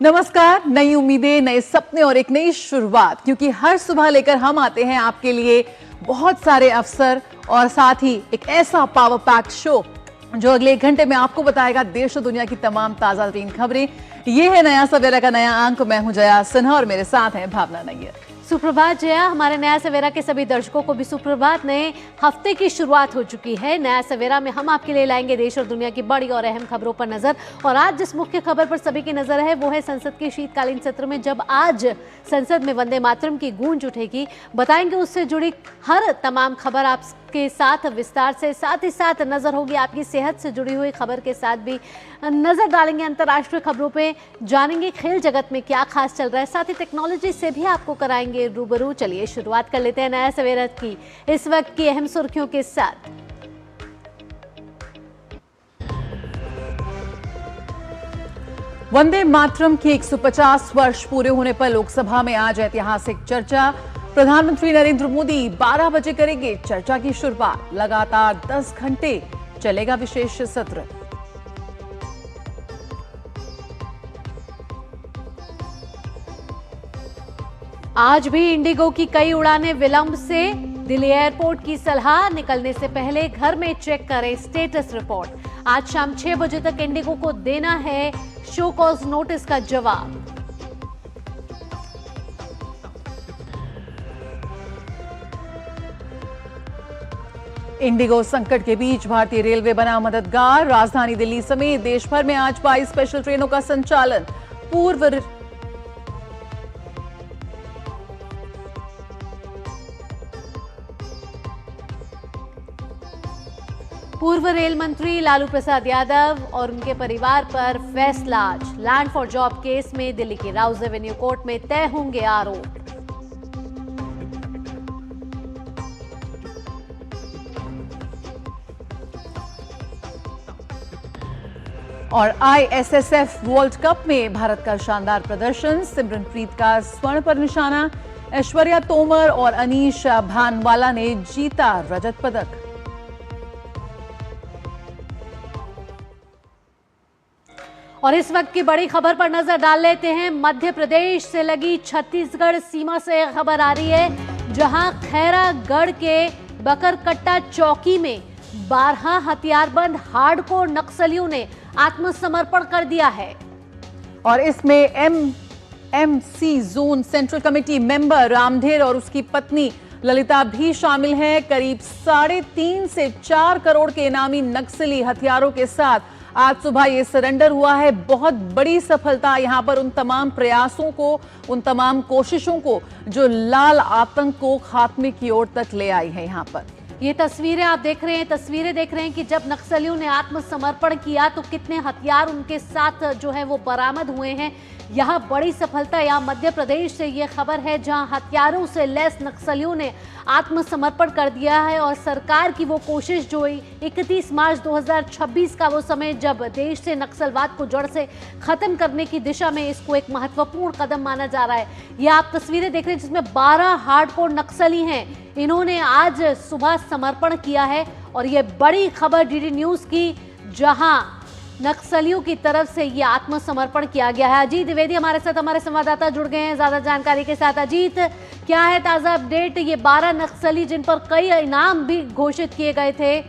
नमस्कार। नई उम्मीदें, नए सपने और एक नई शुरुआत, क्योंकि हर सुबह लेकर हम आते हैं आपके लिए बहुत सारे अवसर और साथ ही एक ऐसा पावर पैक्ड शो जो अगले 1 घंटे में आपको बताएगा देश और दुनिया की तमाम ताजा तरीन खबरें। ये है नया सवेरा का नया अंक। मैं हूं जया सिन्हा और मेरे साथ हैं भावना नैयर। सुप्रभात जया। हमारे नया सवेरा के सभी दर्शकों को भी सुप्रभात। नए हफ्ते की शुरुआत हो चुकी है। नया सवेरा में हम आपके लिए लाएंगे देश और दुनिया की बड़ी और अहम खबरों पर नजर। और आज जिस मुख्य खबर पर सभी की नजर है वो है संसद के शीतकालीन सत्र में जब आज संसद में वंदे मातरम की गूंज उठेगी। बताएंगे उससे जुड़ी हर तमाम खबर आपके साथ विस्तार से। साथ ही साथ नजर होगी आपकी सेहत से जुड़ी हुई खबर के साथ भी नजर डालेंगे अंतर्राष्ट्रीय खबरों पे, जानेंगे खेल जगत में क्या खास चल रहा है। साथ ही टेक्नोलॉजी से भी आपको कराएंगे रूबरू। चलिए शुरुआत कर लेते हैं नया सवेरा की इस वक्त की अहम सुर्खियों के साथ। वंदे मातरम के 150 वर्ष पूरे होने पर लोकसभा में आज ऐतिहासिक चर्चा। प्रधानमंत्री नरेंद्र मोदी 12 बजे करेंगे चर्चा की शुरुआत। लगातार 10 घंटे चलेगा विशेष सत्र। आज भी इंडिगो की कई उड़ानें विलंब से। दिल्ली एयरपोर्ट की सलाह, निकलने से पहले घर में चेक करें स्टेटस रिपोर्ट। आज शाम 6 बजे तक इंडिगो को देना है शो कॉज नोटिस का जवाब। इंडिगो संकट के बीच भारतीय रेलवे बना मददगार। राजधानी दिल्ली समेत देश भर में आज 22 स्पेशल ट्रेनों का संचालन। पूर्व रेल मंत्री लालू प्रसाद यादव और उनके परिवार पर फैसला आज। लैंड फॉर जॉब केस में दिल्ली की राउज एवेन्यू कोर्ट में तय होंगे आरोप। और ISSF वर्ल्ड कप में भारत का शानदार प्रदर्शन। सिमरनप्रीत का स्वर्ण पर निशाना। ऐश्वर्या तोमर और अनीश भानवाला ने जीता रजत पदक। और इस वक्त की बड़ी खबर पर नजर डाल लेते हैं। मध्य प्रदेश से लगी छत्तीसगढ़ सीमा से खबर आ रही है, जहां खैरागढ़ के बकरकट्टा चौकी में 12 हथियारबंद हार्डकोर नक्सलियों ने आत्मसमर्पण कर दिया है। और इसमें MMC zone central committee member Ramdher और उसकी पत्नी ललिता भी शामिल हैं। करीब 3.5 से 4 करोड़ के इनामी नक्सली हथियारों के साथ आज सुबह ये सरेंडर हुआ है। बहुत बड़ी सफलता यहां पर उन तमाम प्रयासों को, उन तमाम कोशिशों को जो लाल आतंक को खात्मे की ओर तक ले आई है। यहां पर ये तस्वीरें आप देख रहे हैं, देख रहे हैं कि जब नक्सलियों ने आत्मसमर्पण किया तो कितने हथियार उनके साथ जो है वो बरामद हुए हैं। यहाँ बड़ी सफलता, यहाँ मध्य प्रदेश से ये खबर है जहाँ हथियारों से लैस नक्सलियों ने आत्मसमर्पण कर दिया है। और सरकार की वो कोशिश जो 31 मार्च 2026 का वो समय जब देश से नक्सलवाद को जड़ से खत्म करने की दिशा में इसको एक महत्वपूर्ण कदम माना जा रहा है। ये आप तस्वीरें देख रहे हैं जिसमें 12 हार्डकोर नक्सली हैं, इन्होंने आज सुबह समर्पण किया है। और ये बड़ी खबर डीडी न्यूज की, जहां नक्सलियों की तरफ से ये आत्मसमर्पण किया गया है। अजीत द्विवेदी हमारे साथ, हमारे संवाददाता जुड़ गए हैं ज्यादा जानकारी के साथ। अजीत, क्या है ताजा अपडेट? ये 12 नक्सली जिन पर कई इनाम भी घोषित किए गए थे,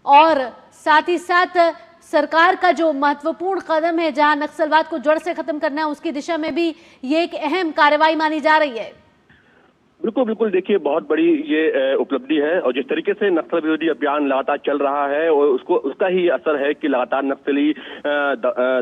और साथ ही साथ सरकार का जो महत्वपूर्ण कदम है जहां नक्सलवाद को जड़ से खत्म करना है, उसकी दिशा में भी ये एक अहम कार्रवाई मानी जा रही है। बिल्कुल बिल्कुल, देखिए बहुत बड़ी ये उपलब्धि है। और जिस तरीके से नक्सल विरोधी अभियान लगातार चल रहा है और उसका ही असर है कि लगातार नक्सली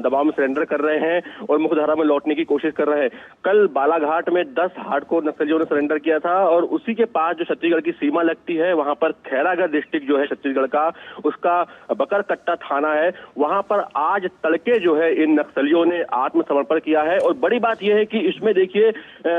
दबाव में सरेंडर कर रहे हैं और मुख्यधारा में लौटने की कोशिश कर रहे हैं। कल बालाघाट में 10 हार्डकोर नक्सलियों ने सरेंडर किया था। और उसी के पास जो छत्तीसगढ़ की सीमा लगती है, वहां पर खैरागढ़ डिस्ट्रिक्ट जो है छत्तीसगढ़ का, उसका बकरकट्टा थाना है, वहां पर आज तड़के जो है इन नक्सलियों ने आत्मसमर्पण किया है। और बड़ी बात यह है कि इसमें देखिए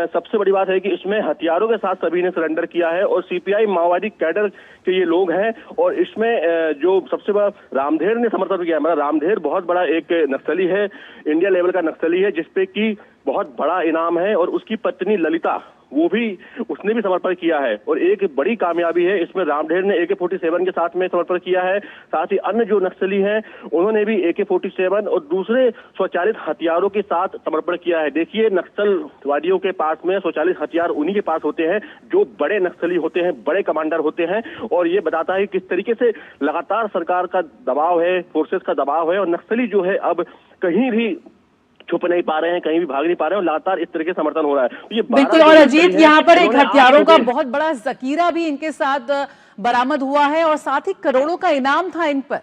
सबसे बड़ी बात है कि इसमें हथियारों के साथ सभी ने सरेंडर किया है। और सीपीआई माओवादी कैडर के ये लोग हैं। और इसमें जो सबसे बड़ा रामधेर ने समर्थन किया है। मतलब रामधेर बहुत बड़ा एक नक्सली है, इंडिया लेवल का नक्सली है, जिसपे कि बहुत बड़ा इनाम है। और उसकी पत्नी ललिता, उसने भी समर्पण किया है। और एक बड़ी कामयाबी है इसमें, रामढेर ने AK-47 के साथ में समर्पण किया है, साथ ही अन्य जो नक्सली हैं उन्होंने भी AK-47 और दूसरे स्वचालित हथियारों के साथ समर्पण किया है। देखिए, नक्सलवादियों के पास में स्वचालित हथियार उन्हीं के पास होते हैं जो बड़े नक्सली होते हैं, बड़े कमांडर होते हैं। और ये बताता है किस तरीके से लगातार सरकार का दबाव है, फोर्सेस का दबाव है, और नक्सली जो है अब कहीं भी छुप नहीं पा रहे हैं, कहीं भी भाग नहीं पा रहे हैं, और लगातार इस तरह के समर्थन हो रहा है। तो ये बिल्कुल। और अजीत, यहाँ पर एक हथियारों का बहुत बड़ा जखीरा भी इनके साथ बरामद हुआ है और साथ ही करोड़ों का इनाम था इन पर।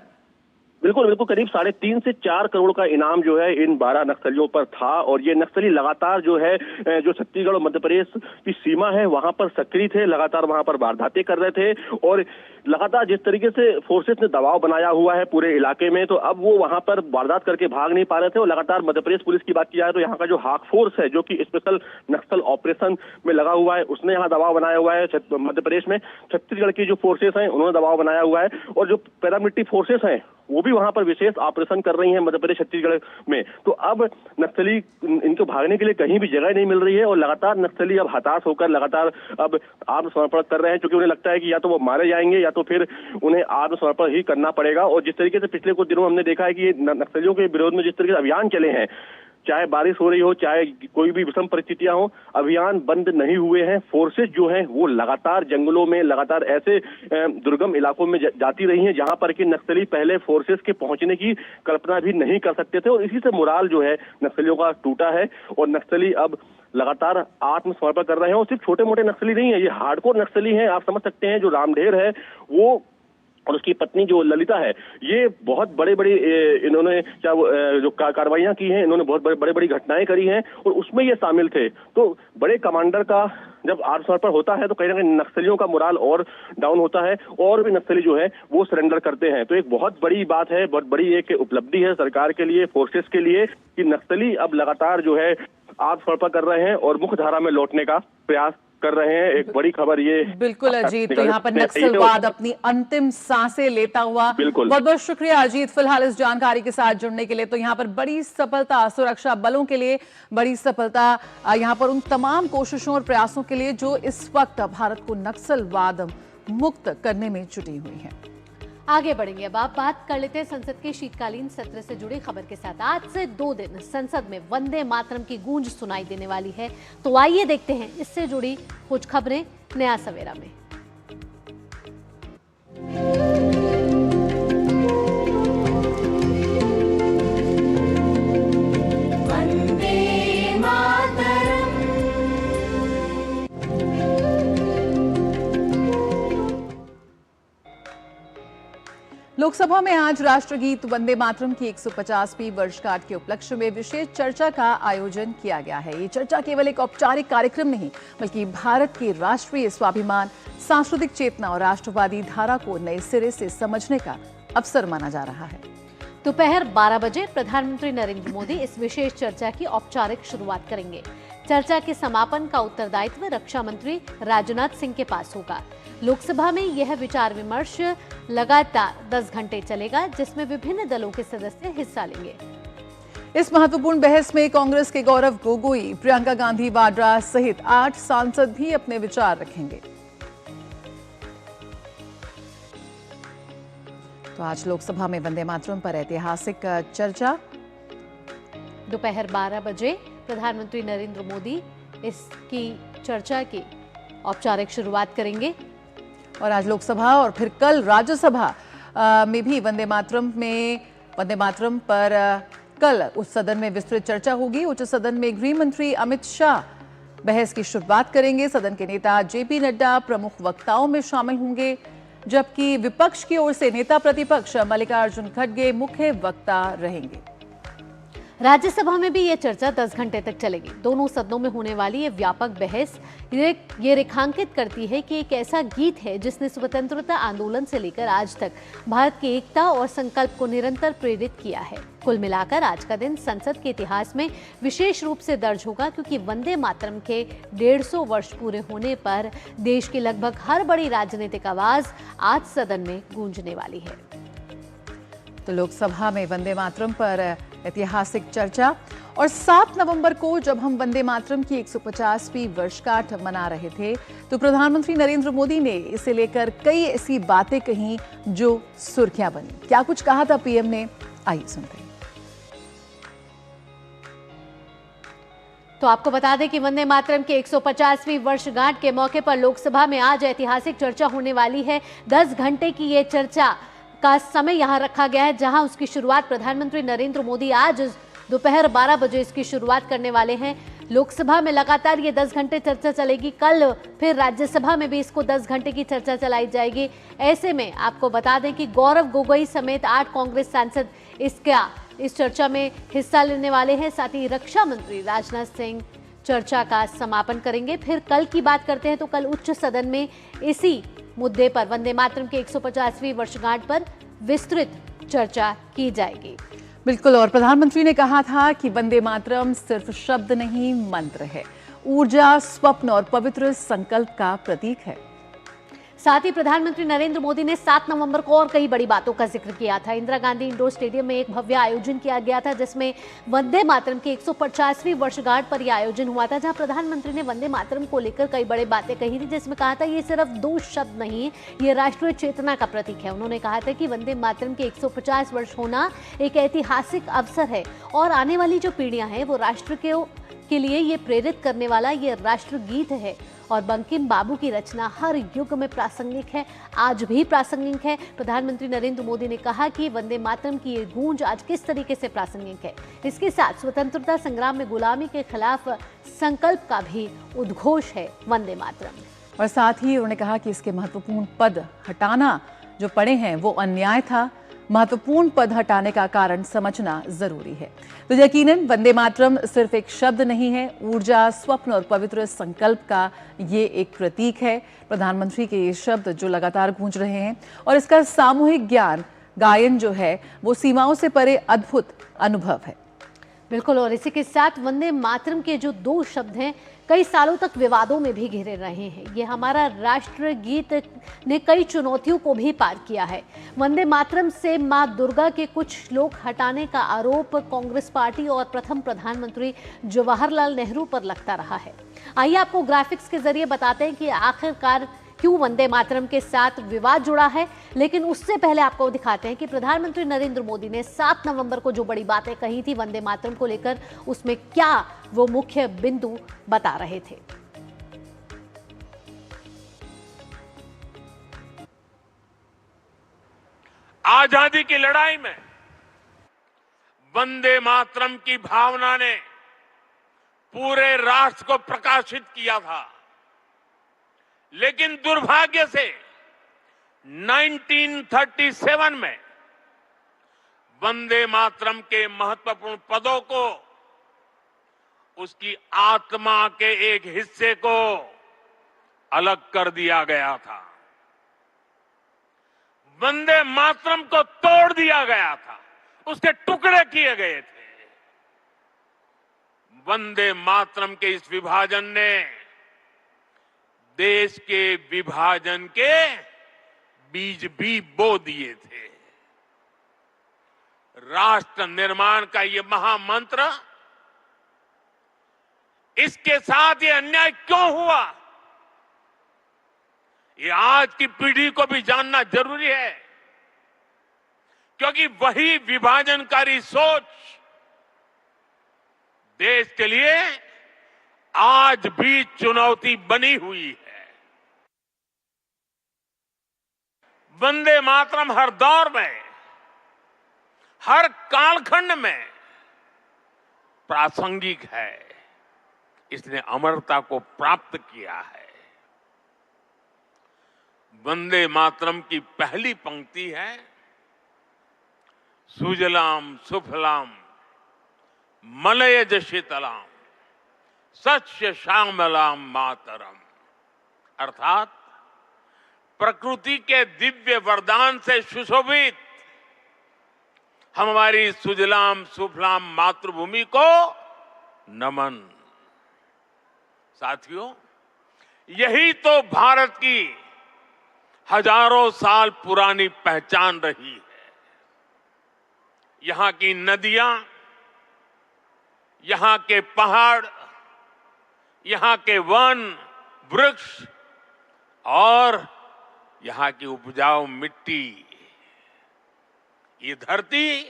बिल्कुल बिल्कुल, करीब 3.5 से 4 करोड़ का इनाम जो है इन 12 नक्सलियों पर था। और ये नक्सली लगातार जो है, जो छत्तीसगढ़ और मध्य प्रदेश की सीमा है वहां पर सक्रिय थे, लगातार वहां पर वारदातें कर रहे थे। और लगातार जिस तरीके से फोर्सेस ने दबाव बनाया हुआ है पूरे इलाके में, तो अब वो वहां पर वारदात करके भाग नहीं पा रहे थे। और लगातार मध्य प्रदेश पुलिस की बात की जाए तो यहाँ का जो हाक फोर्स है, जो कि स्पेशल नक्सल ऑपरेशन में लगा हुआ है, उसने यहाँ दबाव बनाया हुआ है मध्य प्रदेश में। छत्तीसगढ़ की जो फोर्सेस हैं उन्होंने दबाव बनाया हुआ है, और जो पैरामिलिट्री फोर्सेस हैं वो भी वहां पर विशेष ऑपरेशन कर रही हैं मध्य प्रदेश छत्तीसगढ़ में। तो अब नक्सली, इनको भागने के लिए कहीं भी जगह नहीं मिल रही है, और लगातार नक्सली अब हताश होकर लगातार अब आत्मसमर्पण कर रहे हैं, क्योंकि उन्हें लगता है कि या तो वो मारे जाएंगे या तो फिर उन्हें आत्मसमर्पण ही करना पड़ेगा। और जिस तरीके से पिछले कुछ दिनों हमने देखा है कि ये नक्सलियों के विरोध में जिस तरीके से अभियान चले हैं, चाहे बारिश हो रही हो, चाहे कोई भी विषम परिस्थितियां हो, अभियान बंद नहीं हुए हैं। फोर्सेस जो हैं वो लगातार जंगलों में, लगातार ऐसे दुर्गम इलाकों में जाती रही हैं जहां पर कि नक्सली पहले फोर्सेस के पहुंचने की कल्पना भी नहीं कर सकते थे। और इसी से मोराल जो है नक्सलियों का टूटा है, और नक्सली अब लगातार आत्मसमर्पण कर रहे हैं। और सिर्फ छोटे मोटे नक्सली नहीं है, ये हार्डकोर नक्सली हैं। आप समझ सकते हैं, जो रामढेर है वो और उसकी पत्नी जो ललिता है, ये बहुत बड़े इन्होंने जो कार्रवाइयां की हैं, इन्होंने बहुत बड़ी घटनाएं करी हैं, और उसमें ये शामिल थे। तो बड़े कमांडर का जब आत्मसमर्पण होता है तो कहीं ना कहीं नक्सलियों का मोराल और डाउन होता है, और भी नक्सली जो है वो सरेंडर करते हैं। तो एक बहुत बड़ी बात है, बहुत बड़ी एक उपलब्धि है सरकार के लिए, फोर्सेस के लिए, कि नक्सली अब लगातार जो है आत्मसमर्पण कर रहे हैं और मुख्य धारा में लौटने का प्रयास कर रहे हैं। एक बड़ी खबर ये। बिल्कुल अजीत, तो यहाँ पर नक्सलवाद अपनी अंतिम सांसें लेता हुआ। बिल्कुल, बहुत बहुत शुक्रिया अजीत फिलहाल इस जानकारी के साथ जुड़ने के लिए। तो यहाँ पर बड़ी सफलता सुरक्षा बलों के लिए, बड़ी सफलता यहाँ पर उन तमाम कोशिशों और प्रयासों के लिए जो इस वक्त भारत को नक्सलवाद मुक्त करने में जुटी हुई है। आगे बढ़ेंगे, अब आप बात कर लेते हैं संसद के शीतकालीन सत्र से जुड़ी खबर के साथ। आज से 2 दिन संसद में वंदे मातरम की गूंज सुनाई देने वाली है। तो आइए देखते हैं इससे जुड़ी कुछ खबरें नया सवेरा में। लोकसभा में आज राष्ट्रगीत वंदे मातरम की 150वीं वर्षगांठ के उपलक्ष्य में विशेष चर्चा का आयोजन किया गया है। ये चर्चा केवल एक औपचारिक कार्यक्रम नहीं, बल्कि भारत के राष्ट्रीय स्वाभिमान, सांस्कृतिक चेतना और राष्ट्रवादी धारा को नए सिरे से समझने का अवसर माना जा रहा है। दोपहर 12 बजे प्रधानमंत्री नरेंद्र मोदी इस विशेष चर्चा की औपचारिक शुरुआत करेंगे। चर्चा के समापन का उत्तरदायित्व रक्षा मंत्री राजनाथ सिंह के पास होगा। लोकसभा में यह विचार विमर्श लगातार 10 घंटे चलेगा, जिसमें विभिन्न दलों के सदस्य हिस्सा लेंगे। इस महत्वपूर्ण बहस में कांग्रेस के गौरव गोगोई, प्रियंका गांधी वाड्रा सहित 8 सांसद भी अपने विचार रखेंगे। तो आज लोकसभा में वंदे मातरम पर ऐतिहासिक चर्चा। दोपहर 12 बजे प्रधानमंत्री नरेंद्र मोदी इसकी चर्चा की औपचारिक शुरुआत करेंगे। और आज लोकसभा और फिर कल राज्यसभा में भी वंदे मातरम पर कल उस सदन में विस्तृत चर्चा होगी। उच्च सदन में गृह मंत्री अमित शाह बहस की शुरुआत करेंगे। सदन के नेता जेपी नड्डा प्रमुख वक्ताओं में शामिल होंगे, जबकि विपक्ष की ओर से नेता प्रतिपक्ष मल्लिकार्जुन खड़गे मुख्य वक्ता रहेंगे। राज्यसभा में भी ये चर्चा 10 घंटे तक चलेगी। दोनों सदनों में होने वाली ये व्यापक बहस ये रेखांकित करती है कि एक ऐसा गीत है जिसने स्वतंत्रता आंदोलन से लेकर आज तक भारत की एकता और संकल्प को निरंतर प्रेरित किया है। कुल मिलाकर आज का दिन संसद के इतिहास में विशेष रूप से दर्ज होगा, क्योंकि वंदे मातरम के 150 वर्ष पूरे होने पर देश की लगभग हर बड़ी राजनीतिक आवाज आज सदन में गूंजने वाली है। तो लोकसभा में वंदे मातरम पर ऐतिहासिक चर्चा। और 7 नवंबर को जब हम वंदे मातरम की 150वीं वर्षगांठ मना रहे थे तो प्रधानमंत्री नरेंद्र मोदी ने इसे लेकर कई ऐसी बातें कही जो सुर्खियां बनी। क्या कुछ कहा था पीएम ने, आइए सुनते हैं। तो आपको बता दें कि वंदे मातरम के 150वीं वर्षगांठ के मौके पर लोकसभा में आज ऐतिहासिक चर्चा होने वाली है। 10 घंटे की ये चर्चा का समय यहां रखा गया है, जहां उसकी शुरुआत प्रधानमंत्री नरेंद्र मोदी आज दोपहर 12 बजे इसकी शुरुआत करने वाले हैं। लोकसभा में लगातार ये 10 घंटे चर्चा चलेगी। कल फिर राज्यसभा में भी इसको 10 घंटे की चर्चा चलाई जाएगी। ऐसे में आपको बता दें कि गौरव गोगोई समेत 8 कांग्रेस सांसद इस चर्चा में हिस्सा लेने वाले हैं। साथ ही रक्षा मंत्री राजनाथ सिंह चर्चा का समापन करेंगे। फिर कल की बात करते हैं तो कल उच्च सदन में इसी मुद्दे पर, वंदे मातरम के 150वीं वर्षगांठ पर विस्तृत चर्चा की जाएगी। बिल्कुल, और प्रधानमंत्री ने कहा था कि वंदे मातरम सिर्फ शब्द नहीं, मंत्र है, ऊर्जा, स्वप्न और पवित्र संकल्प का प्रतीक है। साथ ही प्रधानमंत्री नरेंद्र मोदी ने 7 नवंबर को और कई बड़ी बातों का जिक्र किया था। इंदिरा गांधी इंडोर स्टेडियम में एक भव्य आयोजन किया गया था, जिसमें वंदे मातरम की 150वीं वर्षगांठ पर यह आयोजन हुआ था, जहां प्रधानमंत्री ने वंदे मातरम को लेकर कई बड़ी बातें कही थी, जिसमें कहा था ये सिर्फ 2 शब्द नहीं, ये राष्ट्रीय चेतना का प्रतीक है। उन्होंने कहा था कि वंदे मातरम के 150 वर्ष होना एक ऐतिहासिक अवसर है और आने वाली जो पीढ़ियां हैं वो राष्ट्र के लिए ये प्रेरित करने वाला ये राष्ट्र गीत है। और बंकिम बाबू की रचना हर युग में प्रासंगिक है, आज भी प्रासंगिक है। प्रधानमंत्री नरेंद्र मोदी ने कहा कि वंदे मातरम की ये गूंज आज किस तरीके से प्रासंगिक है। इसके साथ स्वतंत्रता संग्राम में गुलामी के खिलाफ संकल्प का भी उद्घोष है वंदे मातरम। और साथ ही उन्होंने कहा कि इसके महत्वपूर्ण पद हटाना जो पड़े हैं वो अन्याय था। महत्वपूर्ण पद हटाने का कारण समझना जरूरी है। तो यकीनन वंदे मातरम सिर्फ एक शब्द नहीं है, ऊर्जा, स्वप्न और पवित्र संकल्प का ये एक प्रतीक है। प्रधानमंत्री के ये शब्द जो लगातार गूंज रहे हैं और इसका सामूहिक गायन जो है वो सीमाओं से परे अद्भुत अनुभव है। बिल्कुल, और इसी के साथ वंदे मातरम के जो 2 शब्द हैं कई सालों तक विवादों में भी घिरे रहे हैं। ये हमारा राष्ट्र गीत ने कई चुनौतियों को भी पार किया है। वंदे मातरम से मां दुर्गा के कुछ श्लोक हटाने का आरोप कांग्रेस पार्टी और प्रथम प्रधानमंत्री जवाहरलाल नेहरू पर लगता रहा है। आइए आपको ग्राफिक्स के जरिए बताते हैं कि आखिरकार क्यों वंदे मातरम के साथ विवाद जुड़ा है। लेकिन उससे पहले आपको दिखाते हैं कि प्रधानमंत्री नरेंद्र मोदी ने 7 नवंबर को जो बड़ी बातें कही थी वंदे मातरम को लेकर, उसमें क्या वो मुख्य बिंदु बता रहे थे। आजादी की लड़ाई में वंदे मातरम की भावना ने पूरे राष्ट्र को प्रकाशित किया था। लेकिन दुर्भाग्य से 1937 में वंदे मातरम के महत्वपूर्ण पदों को, उसकी आत्मा के एक हिस्से को अलग कर दिया गया था। वंदे मातरम को तोड़ दिया गया था, उसके टुकड़े किए गए थे। वंदे मातरम के इस विभाजन ने देश के विभाजन के बीज भी बो दिए थे। राष्ट्र निर्माण का ये महामंत्र, इसके साथ ये अन्याय क्यों हुआ, ये आज की पीढ़ी को भी जानना जरूरी है। क्योंकि वही विभाजनकारी सोच देश के लिए आज भी चुनौती बनी हुई है। वंदे मातरम हर दौर में, हर कालखंड में प्रासंगिक है। इसने अमरता को प्राप्त किया है। वंदे मातरम की पहली पंक्ति है, सुजलाम सुफलाम मलयज शीतलाम सस्य श्यामलाम मातरम। अर्थात प्रकृति के दिव्य वरदान से सुशोभित हमारी सुजलाम सुफलाम मातृभूमि को नमन। साथियों, यही तो भारत की हजारों साल पुरानी पहचान रही है। यहां की नदियां यहाँ के पहाड़, यहाँ के वन, वृक्ष और यहाँ की उपजाऊ मिट्टी, ये धरती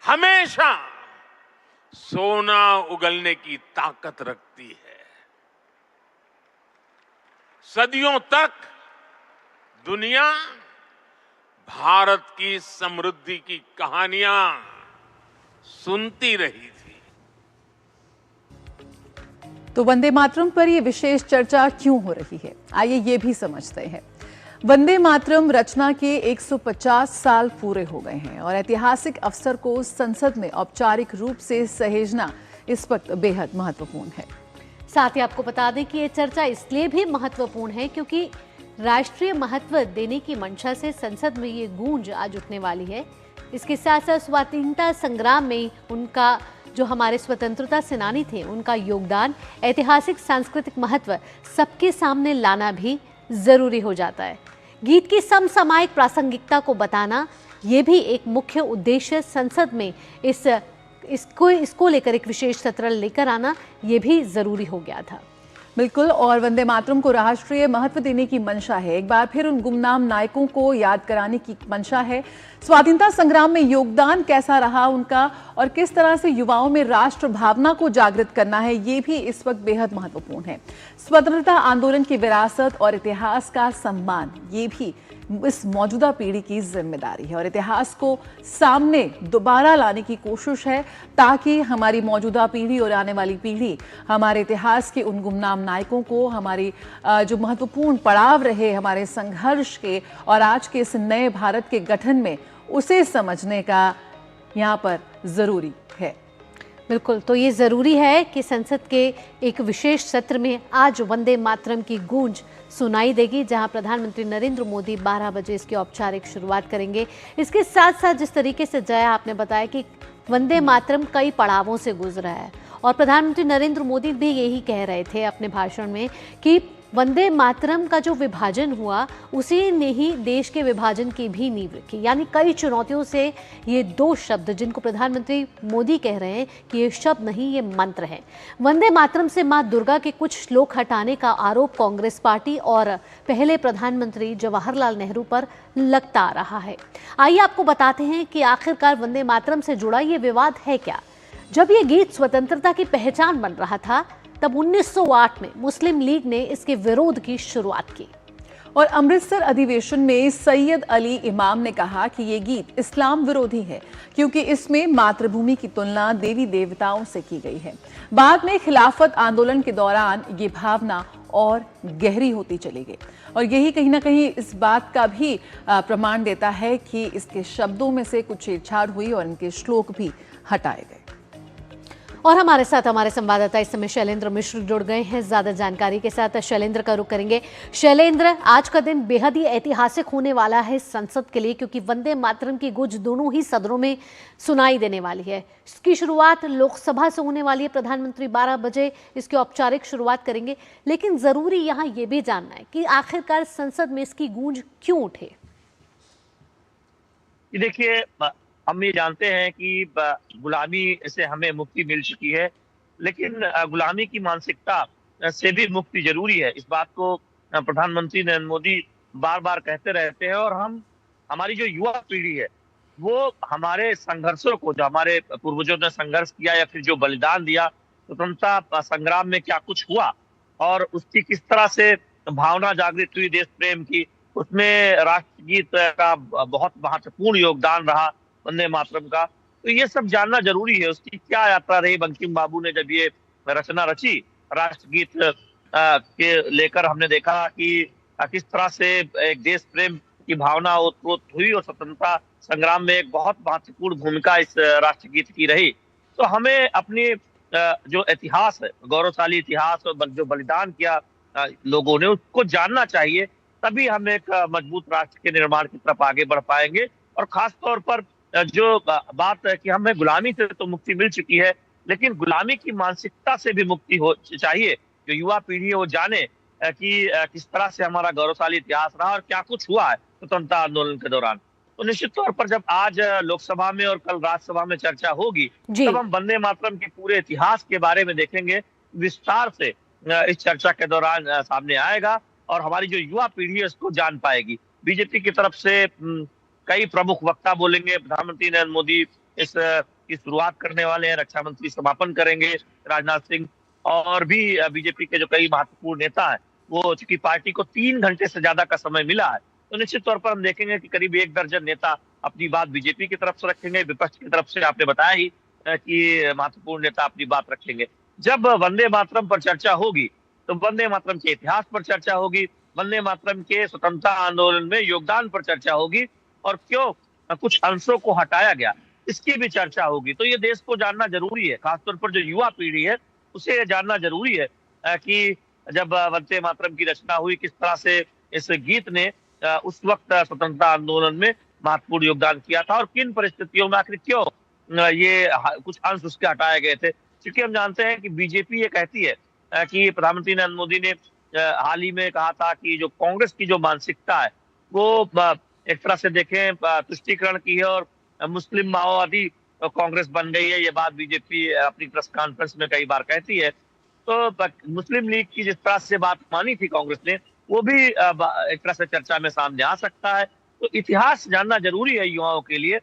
हमेशा सोना उगलने की ताकत रखती है। सदियों तक दुनिया भारत की समृद्धि की कहानियां सुनती रही थी। तो वंदे मातरम पर यह विशेष चर्चा क्यों हो रही है, आइए ये भी समझते हैं। वंदे मातरम रचना के 150 साल पूरे हो गए हैं और ऐतिहासिक अवसर को संसद में औपचारिक रूप से सहेजना इस वक्त बेहद महत्वपूर्ण है। साथ ही आपको बता दें कि ये चर्चा इसलिए भी महत्वपूर्ण है क्योंकि राष्ट्रीय महत्व देने की मंशा से संसद में ये गूंज आज उठने वाली है। इसके साथ साथ स्वाधीनता संग्राम में उनका जो हमारे स्वतंत्रता सेनानी थे उनका योगदान, ऐतिहासिक सांस्कृतिक महत्व सबके सामने लाना भी जरूरी हो जाता है। गीत की समसामयिक प्रासंगिकता को बताना ये भी एक मुख्य उद्देश्य, संसद में इसको लेकर एक विशेष सत्र लेकर आना ये भी जरूरी हो गया था। बिल्कुल, और वंदे मातरम को राष्ट्रीय महत्व देने की मंशा है। एक बार फिर उन गुमनाम नायकों को याद कराने की मंशा है। स्वाधीनता संग्राम में योगदान कैसा रहा उनका और किस तरह से युवाओं में राष्ट्र भावना को जागृत करना है, ये भी इस वक्त बेहद महत्वपूर्ण है। स्वतंत्रता आंदोलन की विरासत और इतिहास का सम्मान, ये भी इस मौजूदा पीढ़ी की जिम्मेदारी है और इतिहास को सामने दोबारा लाने की कोशिश है ताकि हमारी मौजूदा पीढ़ी और आने वाली पीढ़ी हमारे इतिहास के उन गुमनाम नायकों को, हमारी जो महत्वपूर्ण पड़ाव रहे हमारे संघर्ष के और आज के इस नए भारत के गठन में, उसे समझने का यहाँ पर जरूरी है। बिल्कुल, तो ये जरूरी है कि संसद के एक विशेष सत्र में आज वंदे मातरम की गूंज सुनाई देगी, जहां प्रधानमंत्री नरेंद्र मोदी 12 बजे इसकी औपचारिक शुरुआत करेंगे। इसके साथ साथ जिस तरीके से जया आपने बताया कि वंदे मातरम कई पड़ावों से गुजरा है और प्रधानमंत्री नरेंद्र मोदी भी यही कह रहे थे अपने भाषण में कि वंदे मातरम का जो विभाजन हुआ उसी ने ही देश के विभाजन की भी नींव रखी। यानी कई चुनौतियों से ये दो शब्द जिनको प्रधानमंत्री मोदी कह रहे हैं कि ये शब्द नहीं, ये मंत्र है। वंदे मातरम से मां दुर्गा के कुछ श्लोक हटाने का आरोप कांग्रेस पार्टी और पहले प्रधानमंत्री जवाहरलाल नेहरू पर लगता आ रहा है। आइए आपको बताते हैं कि आखिरकार वंदे मातरम से जुड़ा ये विवाद है क्या। जब ये गीत स्वतंत्रता की पहचान बन रहा था तब 1908 में मुस्लिम लीग ने इसके विरोध की शुरुआत की और अमृतसर अधिवेशन में सैयद अली इमाम ने कहा कि ये गीत इस्लाम विरोधी है क्योंकि इसमें मातृभूमि की तुलना देवी देवताओं से की गई है। बाद में खिलाफत आंदोलन के दौरान ये भावना और गहरी होती चली गई और यही कहीं ना कहीं इस बात का भी प्रमाण देता है कि इसके शब्दों में से कुछ छेड़छाड़ हुई और इनके श्लोक भी हटाए गए। और हमारे साथ हमारे संवाददाता इस समय शैलेंद्र मिश्र जुड़ गए हैं ज्यादा जानकारी के साथ। शैलेंद्र का रुख करेंगे। शैलेंद्र, आज का दिन बेहद ही ऐतिहासिक होने वाला है संसद के लिए क्योंकि वंदे मातरम की गूंज दोनों ही सदनों में सुनाई देने वाली है। इसकी शुरुआत लोकसभा से होने वाली है। प्रधानमंत्री 12 बजे इसकी औपचारिक शुरुआत करेंगे, लेकिन जरूरी यहाँ ये भी जानना है कि आखिरकार संसद में इसकी गूंज क्यों उठे। देखिए, हम ये जानते हैं कि गुलामी से हमें मुक्ति मिल चुकी है, लेकिन गुलामी की मानसिकता से भी मुक्ति जरूरी है। इस बात को प्रधानमंत्री नरेंद्र मोदी बार बार कहते रहते हैं और हमारी जो युवा पीढ़ी है वो हमारे संघर्षों को, जो हमारे पूर्वजों ने संघर्ष किया या फिर जो बलिदान दिया स्वतंत्रता संग्राम में, क्या कुछ हुआ और उसकी किस तरह से भावना जागृत हुई देश प्रेम की, उसमें राष्ट्रगीत का बहुत महत्वपूर्ण योगदान रहा वंदे मातरम का। तो ये सब जानना जरूरी है। उसकी क्या यात्रा रही, बंकिम बाबू ने जब ये रचना रची राष्ट्रगीत के लेकर, हमने देखा कि किस तरह से एक देश प्रेम की भावना उत्प्रोत हुई और स्वतंत्रता संग्राम में एक बहुत महत्वपूर्ण भूमिका इस राष्ट्रगीत की रही। तो हमें अपनी जो इतिहास है, गौरवशाली इतिहास और जो बलिदान किया लोगों ने, उसको जानना चाहिए। तभी हम एक मजबूत राष्ट्र के निर्माण की तरफ आगे बढ़ पाएंगे। और खास तौर पर जो बात है कि हमें गुलामी से तो मुक्ति मिल चुकी है, लेकिन गुलामी की मानसिकता से भी मुक्ति हो चाहिए। जो युवा पीढ़ी है वो जाने कि किस तरह से हमारा गौरवशाली इतिहास रहा और क्या कुछ हुआ है स्वतंत्रता आंदोलन के दौरान। तो निश्चित तौर पर जब आज लोकसभा में और कल राज्यसभा में चर्चा होगी, जी। तब हम वंदे मातरम के पूरे इतिहास के बारे में देखेंगे, विस्तार से इस चर्चा के दौरान सामने आएगा और हमारी जो युवा पीढ़ी है उसको जान पाएगी। बीजेपी की तरफ से कई प्रमुख वक्ता बोलेंगे, प्रधानमंत्री नरेंद्र मोदी की शुरुआत करने वाले हैं, रक्षा मंत्री समापन करेंगे, राजनाथ सिंह और भी बीजेपी के जो कई महत्वपूर्ण नेता हैं, वो चूंकि पार्टी को 3 घंटे से ज्यादा का समय मिला है, तो निश्चित तौर पर हम देखेंगे कि करीब 1 दर्जन नेता अपनी बात बीजेपी की तरफ से रखेंगे, विपक्ष की तरफ से आपने बताया ही कि महत्वपूर्ण नेता अपनी बात रखेंगे। जब वंदे मातरम पर चर्चा होगी तो वंदे मातरम के इतिहास पर चर्चा होगी, वंदे मातरम के स्वतंत्रता आंदोलन में योगदान पर चर्चा होगी और क्यों कुछ अंशों को हटाया गया इसकी भी चर्चा होगी। तो ये देश को जानना जरूरी है, खासतौर पर जो युवा पीढ़ी है उसे ये जानना जरूरी है कि जब वंदे मातरम की रचना हुई, किस तरह से इस गीत ने उस वक्त स्वतंत्रता आंदोलन में महत्वपूर्ण योगदान किया था और किन परिस्थितियों में आखिर क्यों ये कुछ अंश उसके हटाए गए थे। क्योंकि हम जानते हैं कि बीजेपी ये कहती है कि प्रधानमंत्री नरेंद्र मोदी ने हाल ही में कहा था कि जो कांग्रेस की जो मानसिकता है वो एक तरह से देखें तुष्टीकरण की है और मुस्लिम माओवादी कांग्रेस बन गई है। ये बात बीजेपी अपनी प्रेस कॉन्फ्रेंस में कई बार कहती है। तो मुस्लिम लीग की जिस तरह से बात मानी थी कांग्रेस ने, वो भी एक तरह से चर्चा में सामने आ सकता है। तो इतिहास जानना जरूरी है युवाओं के लिए।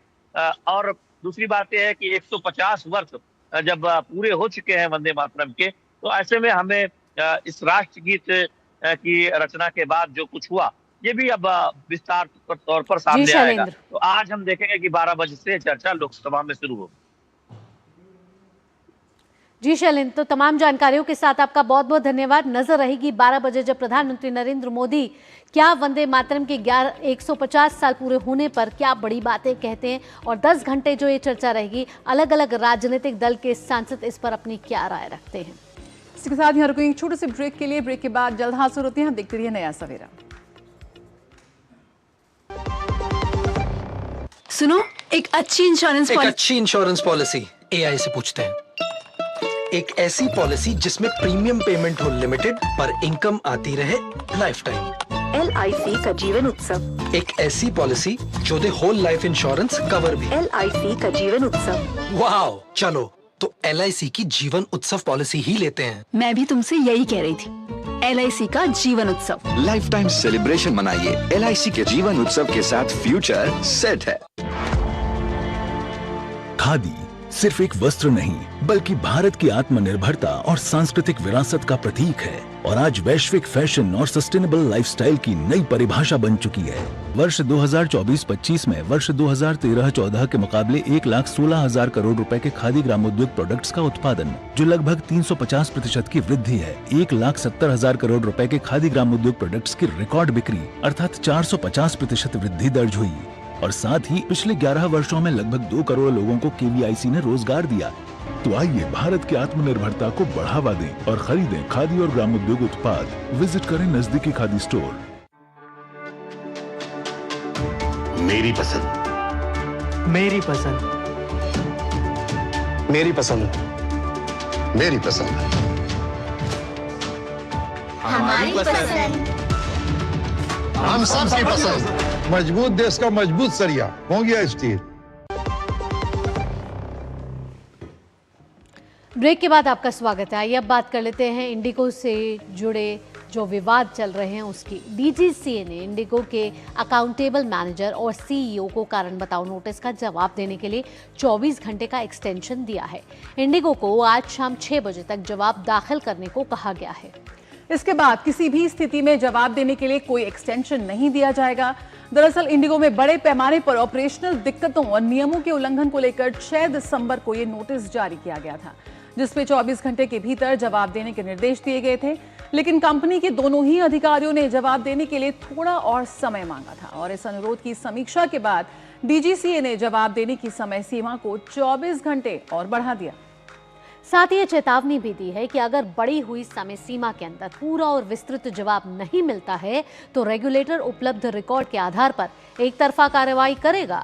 और दूसरी बात यह है कि 150 वर्ष जब पूरे हो चुके हैं वंदे मातरम के, तो ऐसे में हमें इस राष्ट्रगीत की रचना के बाद जो कुछ हुआ ये भी अब विस्तार तौर पर सामने आएगा। तो आज हम देखेंगे कि 12 बजे से चर्चा लोकसभा में शुरू होगी। जी शैलेंद्र, तो तमाम जानकारियों के साथ आपका बहुत बहुत धन्यवाद। नजर रहेगी 12 बजे जब प्रधानमंत्री नरेंद्र मोदी क्या वंदे मातरम के 150 साल पूरे होने पर क्या बड़ी बातें कहते हैं और 10 घंटे जो ये चर्चा रहेगी, अलग अलग राजनीतिक दल के सांसद इस पर अपनी क्या राय रखते हैं। इसके साथ यहाँ रुकेंगे छोटे से ब्रेक के लिए। ब्रेक के बाद जल्द हाजिर होते हैं। हम देखते रहिए नया सवेरा। सुनो, एक अच्छी इंश्योरेंस पॉलिसी एआई से पूछते हैं। एक ऐसी पॉलिसी जिसमें प्रीमियम पेमेंट हो लिमिटेड पर इनकम आती रहे लाइफ टाइम। LIC का जीवन उत्सव। एक ऐसी पॉलिसी जो दे होल लाइफ इंश्योरेंस कवर भी। LIC का जीवन उत्सव। वाओ, चलो तो LIC की जीवन उत्सव पॉलिसी ही लेते हैं। मैं भी तुमसे यही कह रही थी, LIC का जीवन उत्सव। लाइफ टाइम सेलिब्रेशन मनाइए LIC के जीवन उत्सव के साथ, फ्यूचर सेट है। खादी सिर्फ एक वस्त्र नहीं बल्कि भारत की आत्मनिर्भरता और सांस्कृतिक विरासत का प्रतीक है और आज वैश्विक फैशन और सस्टेनेबल लाइफस्टाइल की नई परिभाषा बन चुकी है। वर्ष 2024-25 में वर्ष 2013-14 के मुकाबले 1,16,000 करोड़ रुपए के खादी ग्रामोद्योग प्रोडक्ट्स का उत्पादन, जो लगभग 350% की वृद्धि है। 1,70,000 करोड़ रुपए के खादी ग्रामोद्योग प्रोडक्ट्स की रिकॉर्ड बिक्री अर्थात 450% वृद्धि दर्ज हुई और साथ ही पिछले 11 वर्षों में लगभग 2 करोड़ लोगों को KVIC ने रोजगार दिया। तो आइए भारत की आत्मनिर्भरता को बढ़ावा दें और खरीदें खादी और ग्रामोद्योग उत्पाद। विजिट करें नजदीकी खादी स्टोर। मेरी पसंद, मेरी पसंद, मेरी पसंद, मेरी पसंद, हमारी पसंद, हम सबकी पसंद। मजबूत देश का मजबूत सरिया हो गया स्टील। ब्रेक के बाद आपका स्वागत है। आइए अब बात कर लेते हैं इंडिगो से जुड़े जो विवाद चल रहे हैं उसकी। DGCA ने इंडिगो के अकाउंटेबल मैनेजर और CEO को कारण बताओ नोटिस का जवाब देने के लिए 24 घंटे का एक्सटेंशन दिया है। इंडिगो को आज शाम 6 बजे तक जवाब दाखिल करने को कहा गया है। इसके बाद किसी भी स्थिति में जवाब देने के लिए कोई एक्सटेंशन नहीं दिया जाएगा। दरअसल इंडिगो में बड़े पैमाने पर ऑपरेशनल दिक्कतों और नियमों के उल्लंघन को लेकर 6 दिसंबर को ये नोटिस जारी किया गया था, जिसमें 24 घंटे के भीतर जवाब देने के निर्देश दिए गए थे। लेकिन कंपनी के दोनों ही अधिकारियों ने जवाब देने के लिए थोड़ा और समय मांगा था और इस अनुरोध की समीक्षा के बाद DGCA ने जवाब देने की समय सीमा को 24 घंटे और बढ़ा दिया। साथ ही ये चेतावनी भी दी है कि अगर बढ़ी हुई समय सीमा के अंदर पूरा और विस्तृत जवाब नहीं मिलता है तो रेगुलेटर उपलब्ध रिकॉर्ड के आधार पर एक तरफा कार्रवाई करेगा।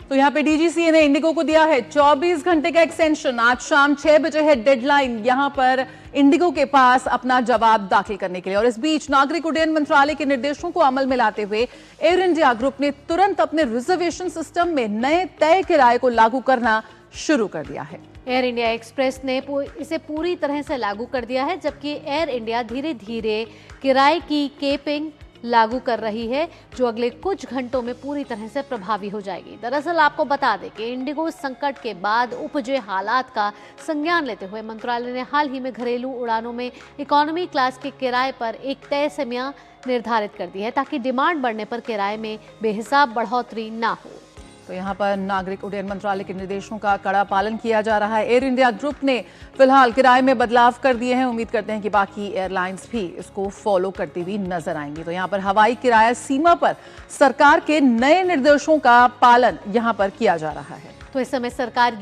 तो यहाँ पे डीजीसीए ने इंडिगो को दिया है 24 घंटे का एक्सटेंशन। आज शाम 6 बजे है डेडलाइन यहाँ पर इंडिगो के पास अपना जवाब दाखिल करने के लिए। और इस बीच नागरिक उड्डयन मंत्रालय के निर्देशों को अमल में लाते हुए एयर इंडिया ग्रुप ने तुरंत अपने रिजर्वेशन सिस्टम में नए तय किराए को लागू करना शुरू कर दिया है। एयर इंडिया एक्सप्रेस ने इसे पूरी तरह से लागू कर दिया है, जबकि एयर इंडिया धीरे धीरे किराए की केपिंग लागू कर रही है, जो अगले कुछ घंटों में पूरी तरह से प्रभावी हो जाएगी। दरअसल आपको बता दें कि इंडिगो संकट के बाद उपजे हालात का संज्ञान लेते हुए मंत्रालय ने हाल ही में घरेलू उड़ानों में इकोनॉमी क्लास के किराए पर एक तय सीमा निर्धारित कर दी है, ताकि डिमांड बढ़ने पर किराए में बेहिसाब बढ़ोतरी ना हो। तो यहाँ पर नागरिक उड्डयन मंत्रालय के निर्देशों का कड़ा पालन किया जा रहा है। एयर इंडिया ग्रुप ने फिलहाल किराए में बदलाव कर दिए हैं। उम्मीद करते हैं कि बाकी एयरलाइंस भी इसको फॉलो करती हुई नजर आएंगी। तो यहाँ पर हवाई किराया सीमा पर सरकार के नए निर्देशों का पालन यहाँ पर किया जा रहा है। तो इस समय सरकार